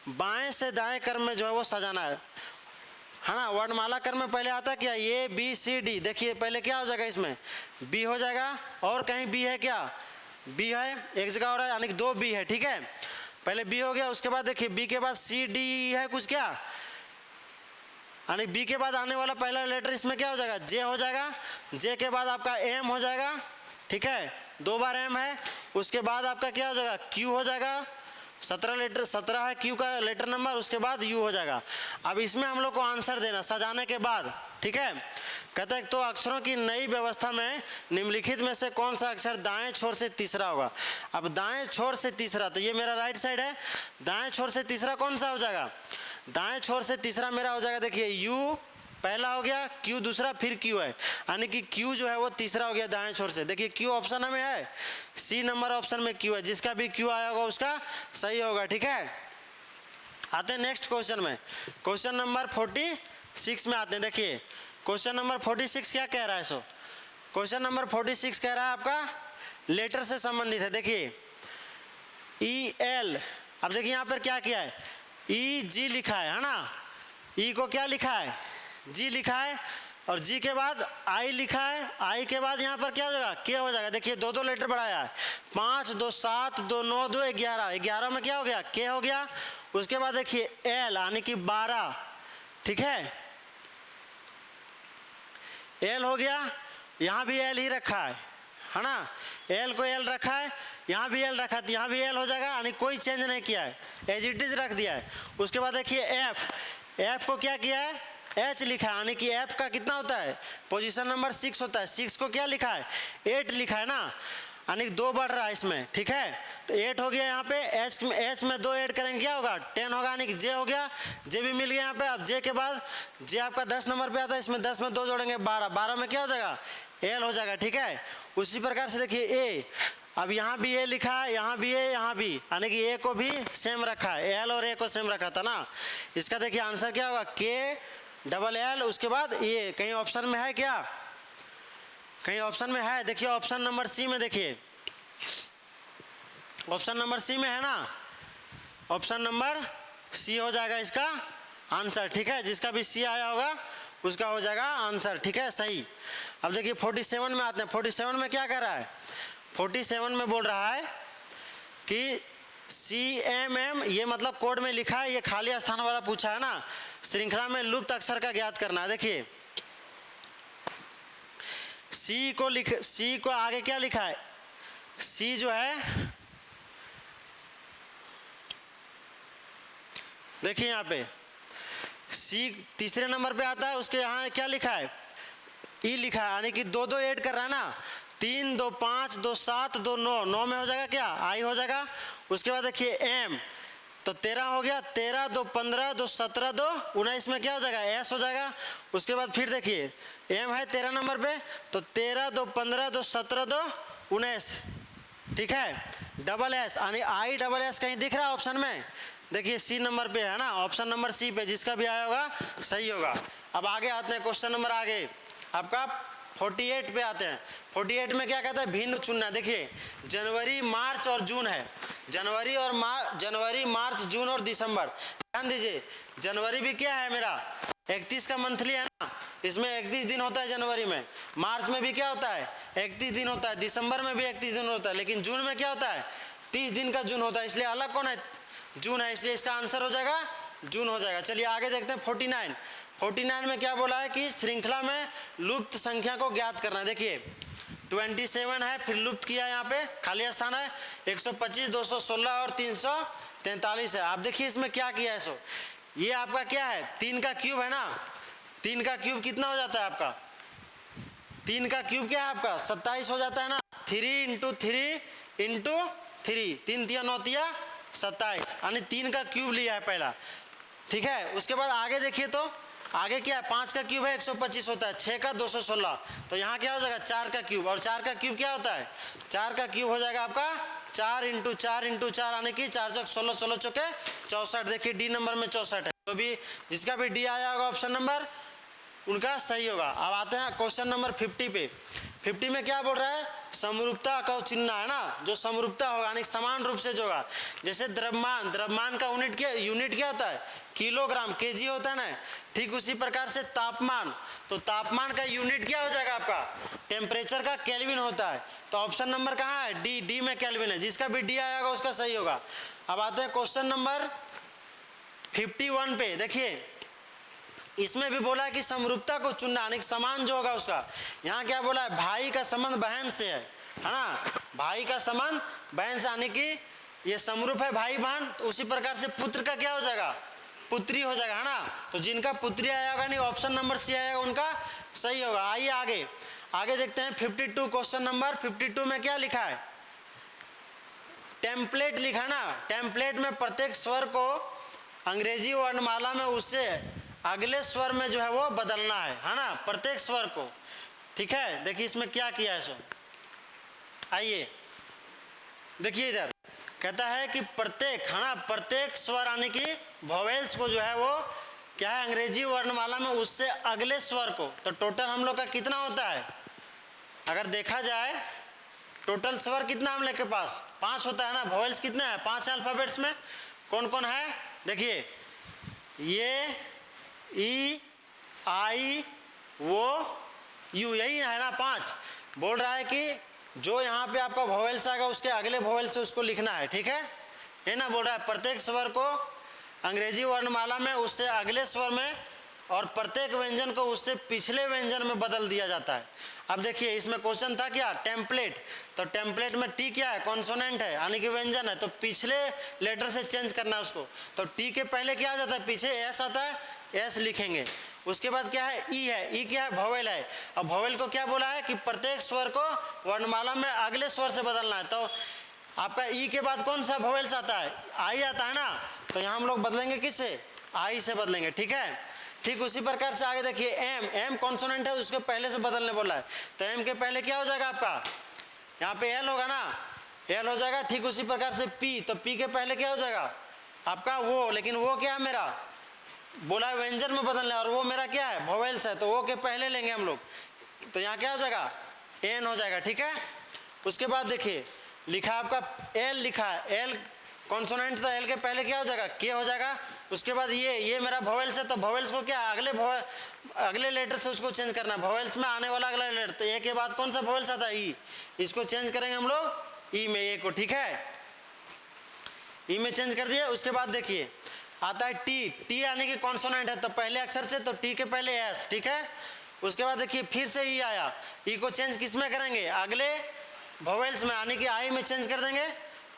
बाएं से दाएं क्रम में जो है वो सजाना है ना। वर्णमाला क्रम में पहले आता क्या, ए बी सी डी, देखिए पहले क्या हो जाएगा, इसमें बी हो जाएगा, और कहीं बी है क्या, बी है एक जगह और है, यानी कि 2 बी है, ठीक है, पहले बी हो गया। उसके बाद देखिए बी के बाद सी डी है कुछ क्या, यानी बी के बाद आने वाला पहला लेटर इसमें क्या हो जाएगा, जे हो जाएगा। जे के बाद आपका एम हो जाएगा, ठीक है, 2 बार एम है। उसके बाद आपका क्या हो जाएगा, क्यू हो जाएगा, 17 है क्यू का लेटर नंबर। उसके बाद यू हो जाएगा। अब इसमें हम लोग को आंसर देना सजाने के बाद, ठीक है। कहते हैं तो अक्षरों की नई व्यवस्था में निम्नलिखित में से कौन सा अक्षर दाएं छोर से तीसरा होगा। अब दाएं छोर से तीसरा, तो ये मेरा राइट साइड है, दाएं छोर से तीसरा कौन सा हो जाएगा, दाएं छोर से तीसरा मेरा हो जाएगा, देखिए यू पहला हो गया, क्यू दूसरा, फिर क्यू है, यानी कि क्यू जो है वो तीसरा हो गया दाएं छोर से। देखिए क्यू ऑप्शन में है, सी नंबर ऑप्शन में क्यू है, जिसका भी क्यू आया होगा उसका सही होगा, ठीक है। आते हैं नेक्स्ट क्वेश्चन में, क्वेश्चन नंबर 46 में आते हैं। देखिए क्वेश्चन नंबर 46 क्या कह रहा है, सो क्वेश्चन नंबर 46 कह रहा है आपका लेटर से संबंधित है। देखिए ई एल, अब देखिए यहाँ पर क्या किया है, ई जी लिखा है ना, ई को क्या लिखा है, जी लिखा है, और जी के बाद आई लिखा है, आई के बाद यहाँ पर क्या हो जाएगा, के हो जाएगा। देखिए दो दो लेटर बढ़ाया है, 5 2 7 2 9 2 11, 11 में क्या हो गया, के हो गया। उसके बाद देखिए एल यानी कि 12, ठीक है, एल हो गया, यहाँ भी एल ही रखा है ना, एल को एल रखा है, यहाँ भी एल रखा है, यहाँ भी एल हो जाएगा, यानी कोई चेंज नहीं किया है, एज इट इज रख दिया है। उसके बाद देखिए एफ, एफ को क्या किया है, एच लिखा है, यानी कि एफ का कितना होता है, पोजीशन नंबर 6 होता है, 6 को क्या लिखा है, 8 लिखा है ना, यानी 2 बढ़ रहा है इसमें, ठीक है। तो 8 हो गया यहाँ पे, एच में 2 ऐड करेंगे क्या होगा, 10 होगा, यानी कि जे हो गया, जे भी मिल गया यहाँ पे। अब जे के बाद, जे आपका 10 नंबर पे आता है, इसमें 10 में 2 जोड़ेंगे 12, 12 में क्या हो जाएगा, एल हो जाएगा, ठीक है। उसी प्रकार से देखिए ए, अब यहाँ भी ए लिखा है, यहाँ भी ए, यहाँ भी, यानी कि ए को भी सेम रखा है, एल और ए को सेम रखा था ना। इसका देखिए आंसर क्या होगा, के डबल एल, उसके बाद ये कहीं ऑप्शन में है क्या, कहीं ऑप्शन में है, देखिए ऑप्शन नंबर सी में, देखिए ऑप्शन नंबर सी में है ना, ऑप्शन नंबर सी हो जाएगा इसका आंसर, ठीक है। जिसका भी सी आया होगा उसका हो जाएगा आंसर, ठीक है, सही। अब देखिए 47 में आते हैं। 47 में क्या कर रहा है, 47 में बोल रहा है कि CMM, ये मतलब कोड में लिखा है, ये खाली स्थान वाला पूछा है ना, श्रृंखला में लुप्त अक्षर का ज्ञात करना है। देखिए सी को आगे क्या लिखा है, सी जो है, देखिए यहाँ पे सी तीसरे नंबर पे आता है, उसके यहाँ क्या लिखा है, ई लिखा है, यानी कि 2 2 ऐड कर रहा है ना, 3 2 5 2 7 2 9, 9 में हो जाएगा क्या, आई हो जाएगा। उसके बाद देखिए एम, तो 13 हो गया, 13 2 15 2 17 2 19 में क्या हो जाएगा, एस हो जाएगा। उसके बाद फिर देखिए एम है 13 नंबर पे, तो 13 2 15 2 17 2 19, ठीक है, डबल एस, यानी आई डबल एस कहीं दिख रहा है ऑप्शन में, देखिए सी नंबर पे है ना, ऑप्शन नंबर सी पे, जिसका भी आया होगा सही होगा। अब आगे आते हैं, क्वेश्चन नंबर आगे आपका 48 पे आते हैं। 48 में क्या कहता है, भिन्न चुनना। देखिए जनवरी मार्च और जून है, जनवरी मार्च जून और दिसंबर, ध्यान दीजिए, जनवरी भी क्या है मेरा 31 का मंथली है ना, इसमें 31 दिन होता है जनवरी में, मार्च में भी क्या होता है 31 दिन होता है, दिसंबर में भी 31 दिन होता है, लेकिन जून में क्या होता है 30 दिन का जून होता है, इसलिए अलग कौन है, जून है, इसलिए इसका आंसर हो जाएगा जून हो जाएगा। चलिए आगे देखते हैं 49 में क्या बोला है कि श्रृंखला में लुप्त संख्या को ज्ञात करना है। देखिए 27 है, फिर लुप्त किया, यहाँ पे खाली स्थान है, 125 216 और 343 है। आप देखिए इसमें क्या किया है, सो ये आपका क्या है, 3 का क्यूब है ना, 3 का क्यूब कितना हो जाता है आपका, 3 का क्यूब क्या है आपका 27 हो जाता है ना, 3 × 3 × 3, 3 3 9 3 27, यानी 3 का क्यूब लिया है पहला, ठीक है। उसके बाद आगे देखिए, तो आगे क्या है, 5 का क्यूब है 125 होता है, 6 का 216, तो यहाँ क्या हो जाएगा 4 का क्यूब, और 4 का क्यूब क्या होता है, 4 का क्यूब हो जाएगा आपका 4 × 4 × 4, यानी कि 4 चौक 16, 16 चौके 64। देखिए डी नंबर में 64 है, तो भी जिसका भी डी आया होगा ऑप्शन नंबर उनका सही होगा। अब आते हैं क्वेश्चन नंबर 50 पे। 50 में क्या बोल रहा है, समरूपता का चिन्ह है ना, जो समरूपता होगा यानी समान रूप से जो होगा, जैसे द्रव्यमान का यूनिट क्या होता है, किलोग्राम, केजी होता है ना, ठीक उसी प्रकार से तापमान, तो तापमान का यूनिट क्या हो जाएगा आपका, टेम्परेचर का केल्विन होता है, तो ऑप्शन नंबर कहाँ है, डी में केल्विन है, जिसका भी डी आएगा उसका सही होगा। अब आते हैं क्वेश्चन नंबर 51 पे। देखिए इसमें भी बोला है कि समरूपता को चुनना, यानी समान जो होगा उसका, यहाँ क्या बोला है, भाई का संबंध बहन से है ना, भाई का संबंध बहन से, यानी कि ये समरूप है भाई बहन, तो उसी प्रकार से पुत्र का क्या हो जाएगा, पुत्री हो जाएगा, है ना, तो जिनका पुत्री आया होगा नहीं ऑप्शन नंबर सी आएगा उनका सही होगा। आइए आगे देखते हैं 52, क्वेश्चन नंबर 52 में क्या लिखा है, टेम्पलेट लिखा ना, टेम्पलेट में प्रत्येक स्वर को अंग्रेजी वर्णमाला में उससे अगले स्वर में जो है वो बदलना है ना, प्रत्येक स्वर को, ठीक है। देखिए इसमें क्या किया है, सो आइए देखिए इधर कहता है कि प्रत्येक, है ना, प्रत्येक स्वर यानी कि वोवेल्स को जो है वो क्या है, अंग्रेजी वर्णमाला में उससे अगले स्वर को, तो टोटल हम लोग का कितना होता है, अगर देखा जाए टोटल स्वर कितना हम लोग के पास 5 होता है ना। वॉवेल्स कितने हैं 5 अल्फाबेट्स में कौन कौन है देखिए, ये ई आई वो यू, यही है ना 5। बोल रहा है कि जो यहाँ पे आपका वॉवेल्स आएगा उसके अगले वॉवेल से उसको लिखना है, ठीक है, ये ना बोल रहा है। प्रत्येक स्वर को अंग्रेजी वर्णमाला में उससे अगले स्वर में और प्रत्येक व्यंजन को उससे पिछले व्यंजन में बदल दिया जाता है। अब देखिए इसमें क्वेश्चन था क्या टेम्पलेट, तो टेम्पलेट में टी क्या है कॉन्सोनेंट है यानी कि व्यंजन है, तो पिछले लेटर से चेंज करना है उसको। तो टी के पहले क्या आ जाता है पीछे एस आता है, एस लिखेंगे। उसके बाद क्या है ई है, ई क्या है वॉवेल है। अब वॉवेल को क्या बोला है कि प्रत्येक स्वर को वर्णमाला में अगले स्वर से बदलना है। तो आपका ई के बाद कौन सा वॉवेल्स आता है आई आता है ना, तो यहाँ हम लोग बदलेंगे किससे आई से बदलेंगे, ठीक है। ठीक उसी प्रकार से आगे देखिए एम, एम कॉन्सोनेंट है उसके पहले से बदलने बोला है, तो एम के पहले क्या हो जाएगा आपका यहाँ पे एल होगा ना, एल हो जाएगा। ठीक उसी प्रकार से पी, तो पी के पहले क्या हो जाएगा आपका वो, लेकिन वो क्या है मेरा बोला है व्यंजन में बदलना है और वो मेरा क्या है वॉवेल्स है, तो वो के पहले लेंगे हम लोग, तो यहाँ क्या हो जाएगा एन हो जाएगा, ठीक है। उसके बाद देखिए लिखा आपका एल लिखा है, एल कॉन्सोनेंट, तो एल के पहले क्या हो जाएगा के हो जाएगा। उसके बाद ये मेरा वॉवेल्स है, तो वॉवेल्स को क्या अगले लेटर से उसको चेंज करना है, वॉवेल्स में आने वाला अगला लेटर, तो ए के बाद कौन सा वॉवेल्स आता है ई, इसको चेंज करेंगे हम लोग ई में, ए को, ठीक है, ई में चेंज कर दिया। उसके बाद देखिए आता है टी, टी यानी कि कॉन्सोनेंट है, तो पहले अक्षर से, तो टी के पहले एस, ठीक है। उसके बाद देखिए फिर से ई आया, ई को चेंज किस में करेंगे अगले वॉवेल्स में यानी कि आई में चेंज कर देंगे।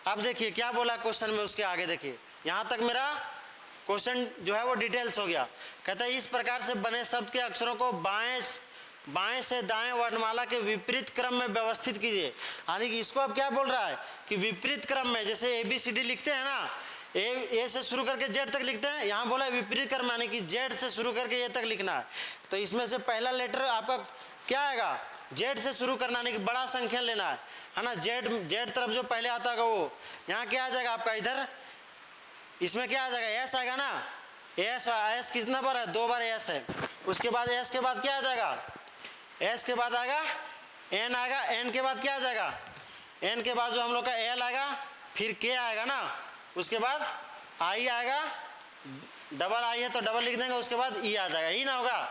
अब देखिए क्या बोला क्वेश्चन में, उसके आगे देखिए यहाँ तक मेरा क्वेश्चन जो है वो डिटेल्स हो गया। कहता है इस प्रकार से बने शब्द के अक्षरों को बाएं से दाएं वर्णमाला के विपरीत क्रम में व्यवस्थित कीजिए, यानी कि इसको अब क्या बोल रहा है कि विपरीत क्रम में, जैसे ABCD लिखते हैं ना, ए से शुरू करके जेड तक लिखते हैं, यहाँ बोला है विपरीत क्रम यानी कि जेड से शुरू करके ए तक लिखना है। तो इसमें से पहला लेटर आपका क्या आएगा जेड से शुरू करना यानी कि बड़ा संख्या लेना है ना, जेड तरफ जो पहले आता होगा वो, यहाँ क्या आ जाएगा आपका इधर, इसमें क्या आ जाएगा एस आएगा ना, एस कितना बार है 2 बार एस है। उसके बाद एस के बाद क्या आ जाएगा, एस के बाद आएगा एन आएगा, एन के बाद क्या आ जाएगा, एन के बाद जो हम लोग का एल आएगा, फिर के आएगा ना, उसके बाद आई आएगा, डबल आई है तो डबल लिख देंगे, उसके बाद ई आ जाएगा, ई ना होगा,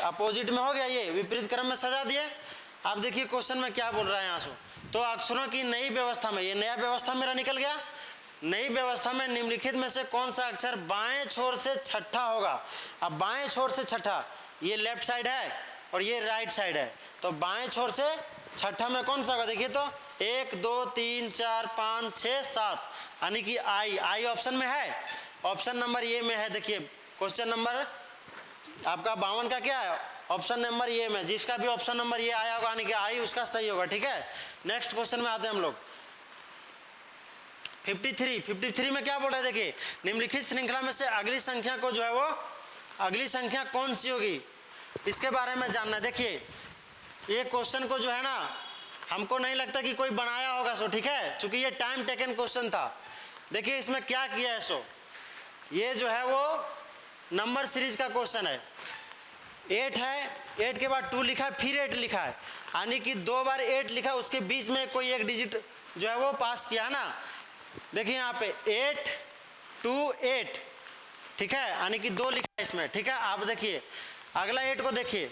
अपोजिट में हो गया, ये विपरीत क्रम में सजा दिए। अब देखिए क्वेश्चन में क्या बोल रहा है यहाँ से, तो अक्षरों की नई व्यवस्था में, ये नया व्यवस्था मेरा निकल गया, नई व्यवस्था में निम्नलिखित में से कौन सा अक्षर बाएं छोर से छठा होगा। अब बाएं छोर से छठा, ये लेफ्ट साइड है और ये राइट साइड है, तो बाएं छोर से छठा में कौन सा होगा देखिए, तो 1 2 3 4 5 6 7 यानी कि आई ऑप्शन में है, ऑप्शन नंबर ये में है। देखिए क्वेश्चन नंबर आपका 52 का क्या है ऑप्शन नंबर ये में, जिसका भी ऑप्शन नंबर ये आया होगा यानी कि आई उसका सही होगा, ठीक है। नेक्स्ट क्वेश्चन में आते हैं हम लोग 53 में क्या बोल रहा है देखिए, निम्नलिखित श्रृंखला में से अगली संख्या को जो है वो अगली संख्या कौन सी होगी, इसके बारे में जानना है। देखिए ये क्वेश्चन को जो है ना हमको नहीं लगता कि कोई बनाया होगा सो, ठीक है, क्योंकि ये टाइम टेकन क्वेश्चन था। देखिए इसमें क्या किया है सो, ये जो है वो नंबर सीरीज का क्वेश्चन है, 8 है, 8 के बाद 2 लिखा है, फिर 8 लिखा है, यानी कि 2 बार 8 लिखा, उसके बीच में कोई एक डिजिट जो है वो पास किया है ना। देखिए यहाँ पे 8 2 8, ठीक है, यानी कि 2 लिखा है इसमें, ठीक है। आप देखिए अगला 8 को देखिए,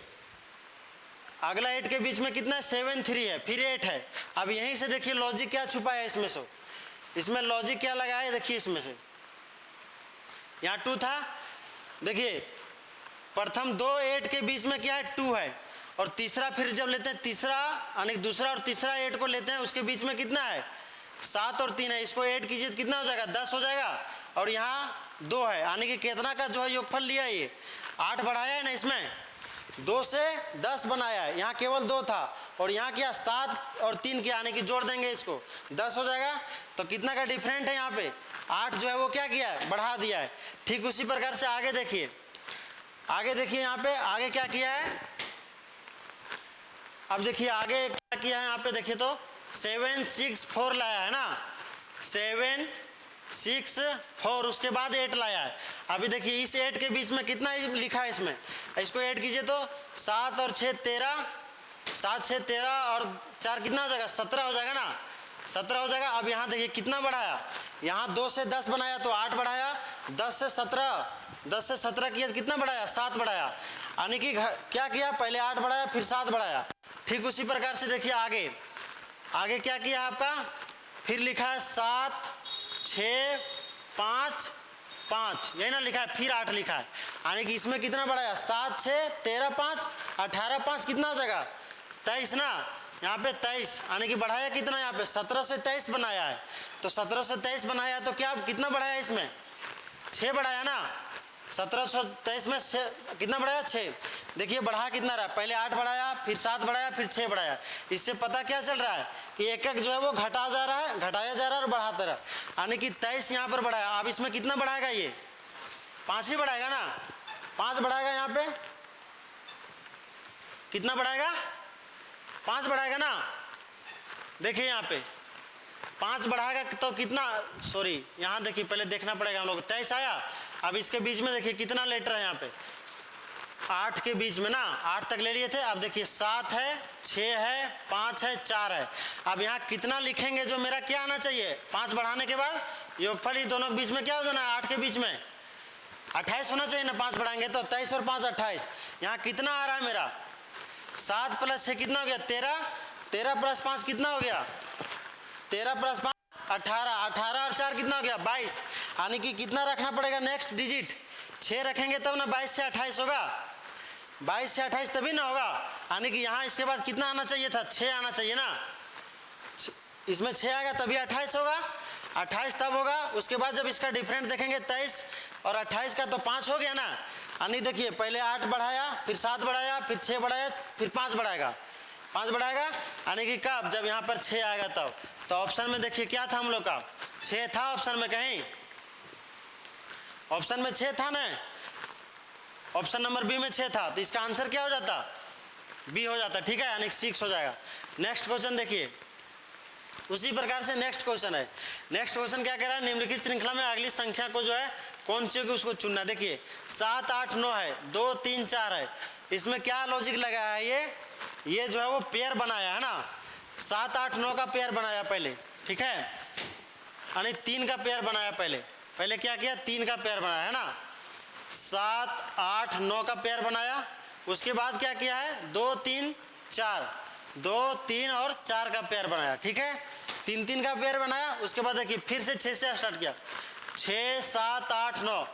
अगला 8 के बीच में कितना है 7 3 है, फिर 8 है। अब यहीं से देखिए लॉजिक क्या छुपा है इसमें से, इसमें लॉजिक क्या लगा है देखिए, इसमें से यहाँ 2 था, देखिए प्रथम 2 8 के बीच में क्या है 2 है, और तीसरा फिर जब लेते हैं तीसरा यानी दूसरा और तीसरा 8 को लेते हैं, उसके बीच में कितना है 7 और 3 है, इसको 8 कीजिए तो कितना हो जाएगा 10 हो जाएगा, और यहाँ 2 है यानी कि कितना का जो है योगफल लिया है, ये 8 बढ़ाया है ना, इसमें 2 से 10 बनाया है, यहाँ केवल 2 था और यहाँ क्या 7 और 3 किया यानी कि जोड़ देंगे इसको 10 हो जाएगा। तो कितना का डिफरेंट है यहाँ पे 8 जो है वो क्या किया है बढ़ा दिया है। ठीक उसी प्रकार से आगे देखिए, आगे देखिए यहाँ पे आगे क्या किया है, अब देखिए आगे क्या किया है यहाँ पे देखिए, तो 7 6 4 लाया है ना, 7 6 4, उसके बाद 8 लाया है। अभी देखिए इस 8 के बीच में कितना लिखा है इसमें, इसको 8 कीजिए तो 7 और 6 13, 7 6 13 और 4 कितना हो जाएगा 17 हो जाएगा ना, 17 हो जाएगा। अब यहाँ देखिए कितना बढ़ाया, यहाँ 2 से 10 बनाया तो 8 बढ़ाया, 10 से 17 किया तो कितना बढ़ाया 7 बढ़ाया, यानी कि क्या किया पहले 8 बढ़ाया फिर 7 बढ़ाया। ठीक उसी प्रकार से देखिए आगे क्या किया आपका, फिर लिखा है 7 6 5 5, यही ना लिखा है, फिर 8 लिखा है, यानी कि इसमें कितना बढ़ाया 7 6 13 5 18 5 कितना हो जाएगा 23 ना, यहाँ पे 23, यानी कि बढ़ाया कितना यहाँ पे 17 से 23 बनाया है। तो 17 से 23 बनाया तो क्या कितना बढ़ाया इसमें 6 बढ़ाया ना, 17 से 23 में 6 कितना बढ़ाया 6। देखिए बढ़ा कितना रहा, पहले 8 बढ़ाया फिर 7 बढ़ाया फिर 6 बढ़ाया। इससे पता क्या चल रहा है कि एक एक जो है वो घटाया जा रहा है और बढ़ाता रहा, यानी कि 23 यहाँ पर बढ़ाया। अब इसमें कितना बढ़ाएगा, ये 5 ही बढ़ाएगा ना, 5 बढ़ाएगा, यहाँ पे कितना बढ़ाएगा 5 बढ़ाएगा ना। देखिए यहाँ पे 5 बढ़ाएगा तो कितना, सॉरी यहाँ देखिए पहले देखना पड़ेगा हम लोग, 23 आया। अब इसके बीच में देखिए कितना लेटर है यहाँ पे 8 के बीच में ना, 8 तक ले लिए थे। अब देखिए 7 है 6 है 5 है 4 है। अब यहाँ कितना लिखेंगे जो मेरा क्या आना चाहिए, 5 बढ़ाने के बाद योगफल ही दोनों के बीच में क्या हो जाना है 8 के बीच में 28 होना चाहिए ना, 5 बढ़ाएंगे तो 23 और 5 28। यहाँ कितना आ रहा है मेरा 7 प्लस 6 कितना हो गया 13, 13 प्लस 5 कितना हो गया 13 प्लस 5 18, 18 और 4 कितना हो गया 22, यानी कि कितना रखना पड़ेगा नेक्स्ट डिजिट 6 रखेंगे तब ना 22 से 28 होगा, 22 से 28 तभी ना होगा, यानी कि यहाँ इसके बाद कितना आना चाहिए था 6 आना चाहिए ना, इसमें 6 आएगा तभी 28 होगा, 28 तब होगा। उसके बाद जब इसका डिफरेंट देखेंगे 23 और 28 का तो 5 हो गया ना, यानी देखिए पहले 8 बढ़ाया फिर 7 बढ़ाया फिर 6 बढ़ाया फिर 5 बढ़ाएगा, 5 बढ़ाएगा, यानी कि कब जब यहाँ पर 6 आएगा तब। तो ऑप्शन में देखिए क्या था हम लोग का 6 था, ऑप्शन में कहीं ऑप्शन में 6 था ना, ऑप्शन नंबर बी में 6 था, तो इसका आंसर क्या हो जाता बी हो जाता, ठीक है, यानी 6 हो जाएगा। नेक्स्ट क्वेश्चन देखिए, उसी प्रकार से नेक्स्ट क्वेश्चन है। नेक्स्ट क्वेश्चन क्या कह रहा है, निम्नलिखित श्रृंखला में अगली संख्या को जो है कौन सी होगी उसको चुनना। देखिए 7 8 9 है, 2 3 4 है, इसमें क्या लॉजिक लगाया है, ये जो है वो पेयर बनाया है ना, 7 8 9 का पेयर बनाया पहले, ठीक है, यानी 3 का पेयर बनाया पहले क्या किया 3 का पेयर बनाया है ना, 7 8 9 का पेयर बनाया। उसके बाद क्या किया है 2 3 4, 2 3 और 4 का पेयर बनाया, ठीक है, 3 3 का पेयर बनाया। उसके बाद देखिए फिर से 6 से स्टार्ट किया, 6 7 8 9,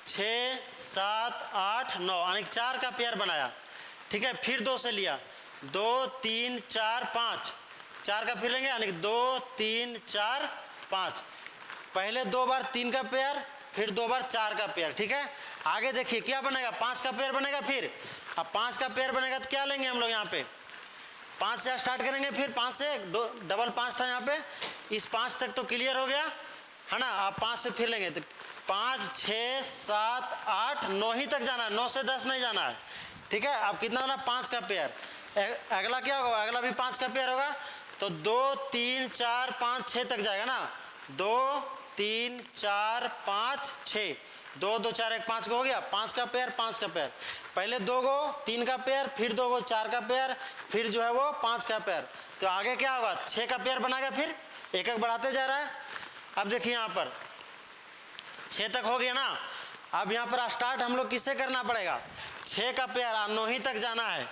6 7 8 9, यानी 4 का पेयर बनाया, ठीक है, फिर 2 से लिया, 2 3 4 5, 4 का फिर लेंगे, यानी 2 3 4 5, पहले 2 बार 3 का पेयर फिर 2 बार 4 का पेयर, ठीक है। आगे देखिए क्या बनेगा 5 का पेयर बनेगा, फिर अब 5 का पेयर बनेगा तो क्या लेंगे हम लोग यहाँ पे 5 से स्टार्ट करेंगे, फिर 5 से डबल 5 था यहाँ पे, इस 5 तक तो क्लियर हो गया है ना। आप 5 से फिर लेंगे तो 5 6 7 8 9 ही तक जाना है, 9 से 10 नहीं जाना है, ठीक है। अब कितना होना 5 का पेयर, अगला क्या होगा, अगला भी 5 का पेयर होगा, तो 2 3 4 5 6 तक जाएगा ना, 2 3 4 5 6, 2 2 4 1 5 को हो गया, 5 का पेयर 5 का पेयर, पहले 2 गो 3 का पेयर फिर 2 गो 4 का पेयर फिर जो है वो 5 का पेयर, तो आगे क्या होगा 6 का पेयर बनाएगा, फिर एक एक बढ़ाते जा रहा है। अब देखिए यहाँ पर 6 तक हो गया ना, अब यहाँ पर स्टार्ट हम लोग किससे करना पड़ेगा 6 का पेयर 9 ही तक जाना है,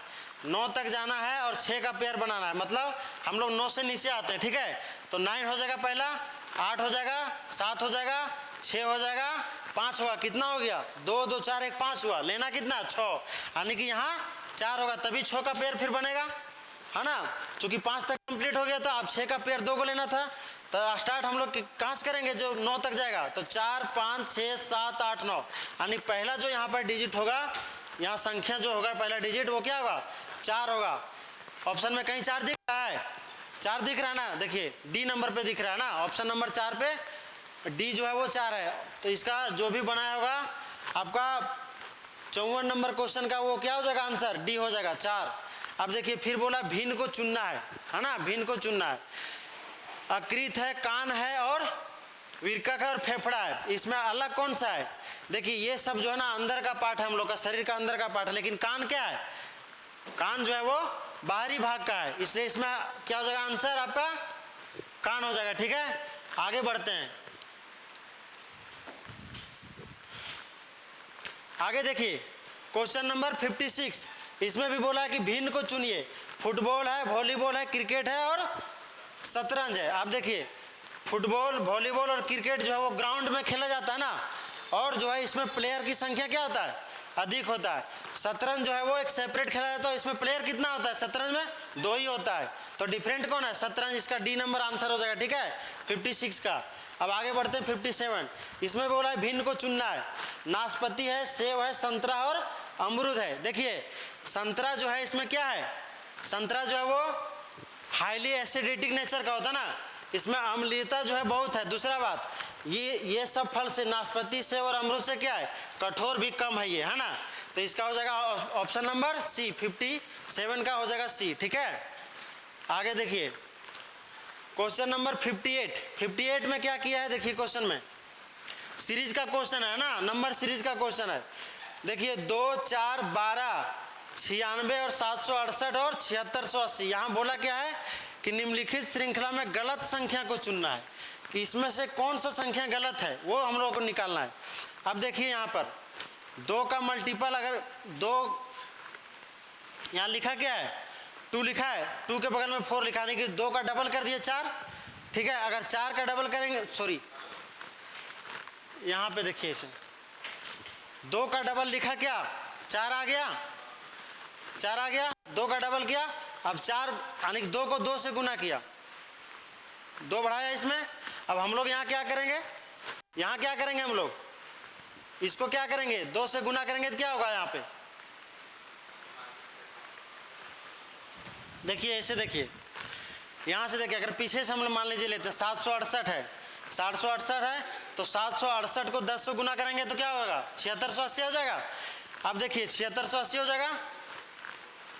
9 तक जाना है और 6 का पेयर बनाना है, मतलब हम लोग 9 से नीचे आते हैं, ठीक है। तो 9 हो जाएगा पहला, 8 हो जाएगा, 7 हो जाएगा, 6 हो जाएगा, 5 हुआ, कितना हो गया 2 2 4 1 5 हुआ, लेना कितना 6, यानी कि यहाँ 4 होगा तभी 6 का पेयर फिर बनेगा, है ना। चूंकि 5 तक कंप्लीट हो गया था, अब 6 का पेयर 2 को लेना था, तो स्टार्ट हम लोग कहाँ से करेंगे जो 9 तक जाएगा, तो 4 5 6 7 8 9, यानी पहला जो यहाँ पर डिजिट होगा, यहाँ संख्या जो होगा पहला डिजिट वो क्या होगा 4 होगा। ऑप्शन में कहीं 4 दिख रहा है, 4 दिख रहा है ना, देखिए डी नंबर पे दिख रहा है ना, ऑप्शन नंबर 4 पे डी जो है वो 4 है, तो इसका जो भी बनाया होगा आपका 54 नंबर क्वेश्चन का वो क्या हो जाएगा आंसर डी हो जाएगा 4। अब देखिए फिर बोला भिन्न को चुनना है ना, भिन्न को चुनना है, अकृत है, कान है और विरकक है और फेफड़ा है, इसमें अलग कौन सा है। देखिए ये सब जो है ना अंदर का पार्ट है हम लोग का, शरीर का अंदर का पार्ट है, लेकिन कान क्या है, कान जो है वो बाहरी भाग का है, इसलिए इसमें क्या हो जाएगा आंसर आपका कान हो जाएगा। ठीक है, आगे बढ़ते हैं। आगे देखिए क्वेश्चन नंबर 56, इसमें भी बोला है कि भिन्न को चुनिए। फुटबॉल है, वॉलीबॉल है, क्रिकेट है और शतरंज है। आप देखिए फुटबॉल, वॉलीबॉल और क्रिकेट जो है वो ग्राउंड में खेला जाता है ना, और जो है इसमें प्लेयर की संख्या क्या होता है, अधिक होता है। शतरंज जो है वो एक सेपरेट खेला जाता है, इसमें प्लेयर कितना होता है, शतरंज में 2 ही होता है। तो डिफरेंट कौन है, शतरंज। इसका डी नंबर आंसर हो जाएगा। ठीक है 56 का। अब आगे बढ़ते हैं 57, इसमें बोला है भिन्न को चुनना है। नाशपाती है, सेब है, संतरा और अमरूद है। देखिए संतरा जो है इसमें क्या है, संतरा जो है वो हाईली एसिडिटिक नेचर का होता है ना, इसमें अम्लीयता जो है बहुत है। दूसरा बात, ये सब फल से, नाशपाती से और अमरूद से क्या है, कठोर भी कम है ये, है ना। तो इसका हो जाएगा ऑप्शन नंबर सी, 57 का हो जाएगा सी। ठीक है, आगे देखिए क्वेश्चन नंबर 58 में क्या किया है, देखिए क्वेश्चन में सीरीज का क्वेश्चन है ना, नंबर सीरीज का क्वेश्चन है। देखिए 2, 4, 12, 96 और 768 और 7680। यहाँ बोला क्या है कि निम्नलिखित श्रृंखला में गलत संख्या को चुनना है, कि इसमें से कौन सा संख्या गलत है वो हम लोगों को निकालना है। अब देखिए यहाँ पर 2 का मल्टीपल, अगर 2 यहाँ लिखा क्या है, 2 लिखा है, 2 के बगल में 4 लिखा, नहीं कि 2 का डबल कर दिए 4। ठीक है, अगर 4 का डबल करेंगे, सॉरी यहाँ पे देखिए इसे 2 का डबल लिखा क्या, 4 आ गया, 4 आ गया, 2 का डबल किया, अब 4 यानी कि 2 को 2 से गुना किया, 2 बढ़ाया इसमें। अब हम लोग यहाँ क्या करेंगे, यहाँ क्या करेंगे हम लोग, इसको क्या करेंगे, 2 से गुना करेंगे तो क्या होगा यहाँ पे, देखिए ऐसे देखिए, यहाँ से देखिए, अगर पीछे से हम लोग मान लीजिए लेते हैं 768 है, 768 है, तो 768 को 10 से गुना करेंगे तो क्या होगा, 7680 हो जाएगा। अब देखिए 7680 हो जाएगा।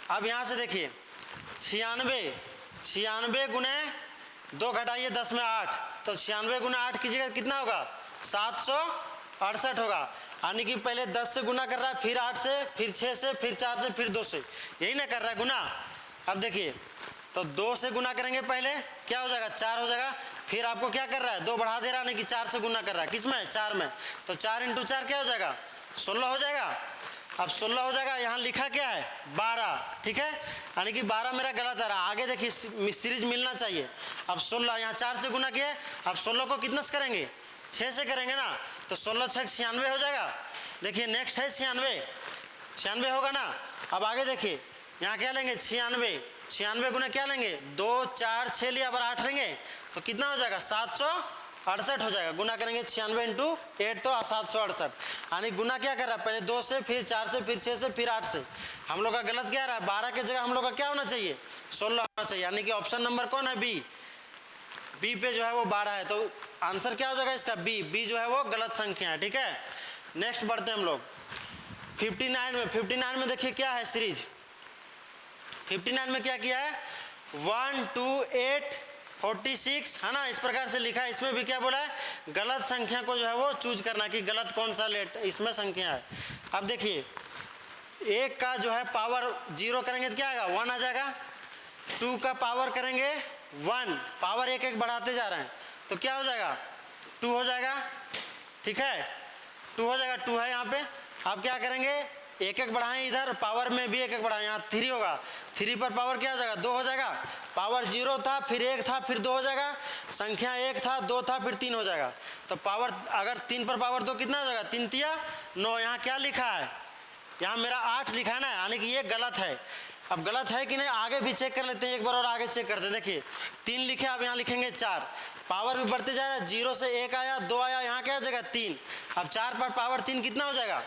अब यहाँ से देखिए 96 गुने 2 घटाइए 10 में 8, तो 96 गुना 8 कीजिएगा कितना होगा, 768 होगा। यानी कि पहले 10 से गुना कर रहा है, फिर 8 से, फिर 6 से, फिर 4 से, फिर 2 से, यही ना कर रहा है गुना। अब देखिए तो 2 से गुना करेंगे, पहले क्या हो जाएगा, 4 हो जाएगा, फिर आपको क्या कर रहा है, 2 बढ़ा दे रहा है, नहीं कि 4 से गुना कर रहा है, किस में, 4 में, तो 4 × 4 क्या हो जाएगा, 16 हो जाएगा। अब 16 हो जाएगा, यहाँ लिखा क्या है 12। ठीक है, यानी कि 12 मेरा गलत आ रहा है। आगे देखिए सीरीज मिलना चाहिए। अब 16 यहाँ 4 से गुना किया, अब 16 को कितना से करेंगे, 6 से करेंगे ना, तो 16 6 96 हो जाएगा। देखिए नेक्स्ट है 96 होगा ना। अब आगे देखिए यहाँ क्या लेंगे, 96 गुना क्या लेंगे, 2 4 6 लिया, अब 8 लेंगे तो कितना हो जाएगा, 768 हो जाएगा। गुना करेंगे 96 × 8 तो 768, यानी गुना क्या कर रहा है, पहले 2 से, फिर 4 से, फिर 6 से, फिर 8 से। हम लोग का गलत क्या रहा है, 12 की जगह हम लोग का क्या होना चाहिए, 16 होना चाहिए। यानी कि ऑप्शन नंबर कौन है, बी पे जो है वो 12 है, तो आंसर क्या हो जाएगा इसका, बी जो है वो गलत संख्या है। ठीक है, नेक्स्ट बढ़ते हैं हम लोग 59 में देखिए क्या है सीरीज। 59 में क्या किया है, 1 2 8 46 है ना, इस प्रकार से लिखा है। इसमें भी क्या बोला है, गलत संख्या को जो है वो चूज करना कि गलत कौन सा लेट इसमें संख्या है। अब देखिए 1 का जो है पावर 0 करेंगे तो क्या आएगा, 1 आ जाएगा। 2 का पावर करेंगे 1, पावर 1 1 बढ़ाते जा रहे हैं तो क्या हो जाएगा, 2 हो जाएगा। ठीक है, 2 हो जाएगा, 2 है यहाँ पे। अब क्या करेंगे, 1 1 बढ़ाएं, इधर पावर में भी 1 1 बढ़ाएं, यहाँ 3 होगा, 3 पर पावर क्या हो जाएगा, 2 हो जाएगा। पावर 0 था, फिर 1 था, फिर 2 हो जाएगा। संख्या 1 था, 2 था, फिर 3 हो जाएगा। तो पावर अगर 3 पर पावर 2 कितना हो जाएगा, 3 तिया 9। यहाँ क्या लिखा है, यहाँ मेरा 8 लिखा है ना, यानी कि ये गलत है। अब गलत है कि नहीं आगे भी चेक कर लेते हैं एक बार, और आगे चेक करते हैं। देखिए 3 लिखे, अब यहाँ लिखेंगे 4, पावर भी बढ़ते जा रहा है, 0 से 1 आया, 2 आया, यहाँ क्या हो जाएगा 3। अब 4 पर पावर 3 कितना हो जाएगा,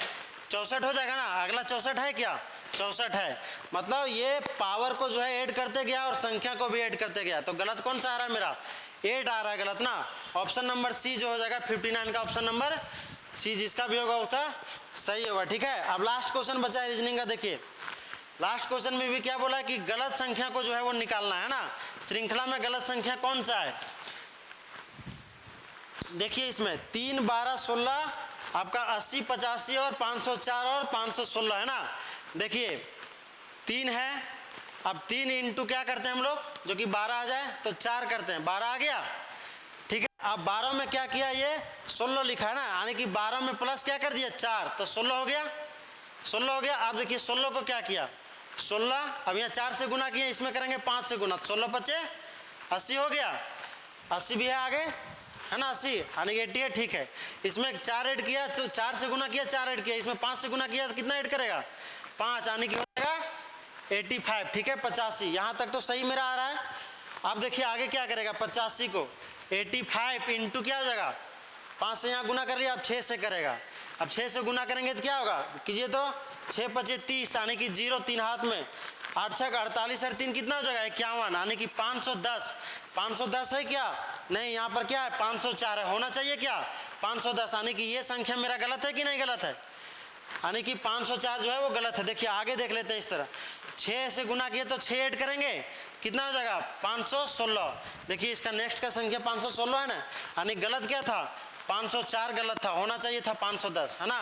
64 हो जाएगा ना। अगला 64 है क्या, 64 है। मतलब ये पावर को जो है ऐड करते गया और संख्या को भी ऐड करते गया। तो गलत कौन सा आ रहा है, मेरा 8 आ रहा है गलत ना। ऑप्शन नंबर सी जो हो जाएगा 59 का ऑप्शन नंबर सी, जिसका भी होगा उसका सही होगा। ठीक है, अब लास्ट क्वेश्चन बचा है रीजनिंग का। देखिए लास्ट क्वेश्चन में भी क्या बोला है कि गलत संख्या को जो है वो निकालना है ना। श्रृंखला में गलत संख्या कौन सा है, देखिए इसमें 3 12 16 आपका 80 85 और 504 और 516 है ना। देखिए 3 है, अब 3 इंटू क्या करते हैं हम लोग, जो कि 12 आ जाए तो 4 करते हैं, 12 आ गया, ठीक है। अब 12 में क्या किया, ये 16 लिखा है ना, यानी कि 12 में प्लस क्या कर दिया 4, तो 16 हो गया, 16 हो गया। अब देखिए 16 को क्या किया 16, अब यहाँ 4 से गुना किया, इसमें करेंगे 5 से गुना, 16 पचे 80 हो गया, 80 भी है आगे, है ना 80, यानी कि 80 है, ठीक है। इसमें 4 ऐड किया तो 4 से गुना किया, 4 ऐड किया, इसमें 5 से गुना किया तो कितना ऐड करेगा 5, यानी कि हो जाएगा 85, ठीक है 85। यहाँ तक तो सही मेरा आ रहा है। अब देखिए आगे क्या करेगा, 85 को 85 इंटू क्या हो जाएगा, 5 से यहाँ गुना कर लिया, अब 6 से करेगा, अब 6 से गुना करेंगे तो क्या होगा, कीजिए तो 6 पचे 30, यानी कि 0 3 हाथ में, 8 6 48 और 3 कितना हो जाएगा 51, यानी कि 510, 510 है क्या, नहीं यहाँ पर क्या है 504 है, होना चाहिए क्या 510, यानी कि ये संख्या मेरा गलत है कि नहीं गलत है, यानी कि 504 जो है वो गलत है। देखिए आगे देख लेते हैं, इस तरह 6 से गुना किए तो 6 ऐड करेंगे, कितना हो जाएगा 516। देखिए इसका नेक्स्ट का संख्या 516 है ना, यानी गलत क्या था 504 गलत था, होना चाहिए था 510, है ना,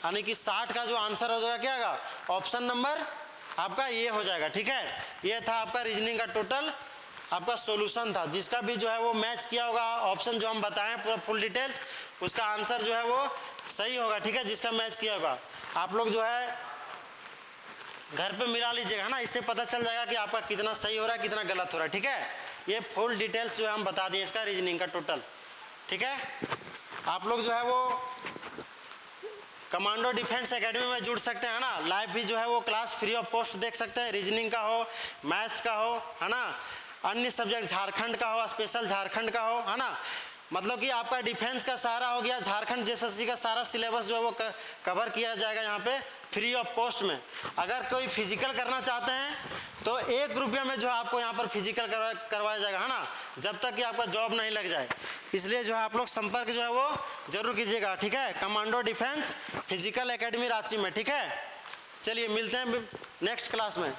यानी कि 60 का जो आंसर हो जाएगा क्या होगा, ऑप्शन नंबर आपका ये हो जाएगा, ठीक है। ये था आपका रीजनिंग का टोटल आपका सॉल्यूशन था, जिसका भी जो है वो मैच किया होगा ऑप्शन जो हम बताएं पूरा फुल डिटेल्स, उसका आंसर जो है वो सही होगा, ठीक है, जिसका मैच किया होगा। आप लोग जो है घर पे मिला लीजिएगा ना, इससे पता चल जाएगा कि आपका कितना सही हो रहा है कितना गलत हो रहा है, ठीक है। ये फुल डिटेल्स जो है हम बता दिए इसका रीजनिंग का टोटल, ठीक है। आप लोग जो है वो कमांडो डिफेंस एकेडमी में जुड़ सकते हैं ना, लाइव भी जो है वो क्लास फ्री ऑफ कॉस्ट देख सकते हैं, रीजनिंग का हो, मैथ्स का हो, है ना, अन्य सब्जेक्ट झारखंड का हो, स्पेशल झारखंड का हो, है ना, मतलब कि आपका डिफेंस का सारा हो गया, झारखंड जेएसएससी का सारा सिलेबस जो है वो कवर किया जाएगा यहाँ पे फ्री ऑफ कॉस्ट में। अगर कोई फिजिकल करना चाहते हैं तो 1 रुपया में जो है आपको यहाँ पर फिजिकल करवाया जाएगा, है ना, जब तक कि आपका जॉब नहीं लग जाए। इसलिए जो है आप लोग संपर्क जो है वो जरूर कीजिएगा, ठीक है, commando defence physical academy Ranchi में, ठीक है। चलिए मिलते हैं नेक्स्ट क्लास में।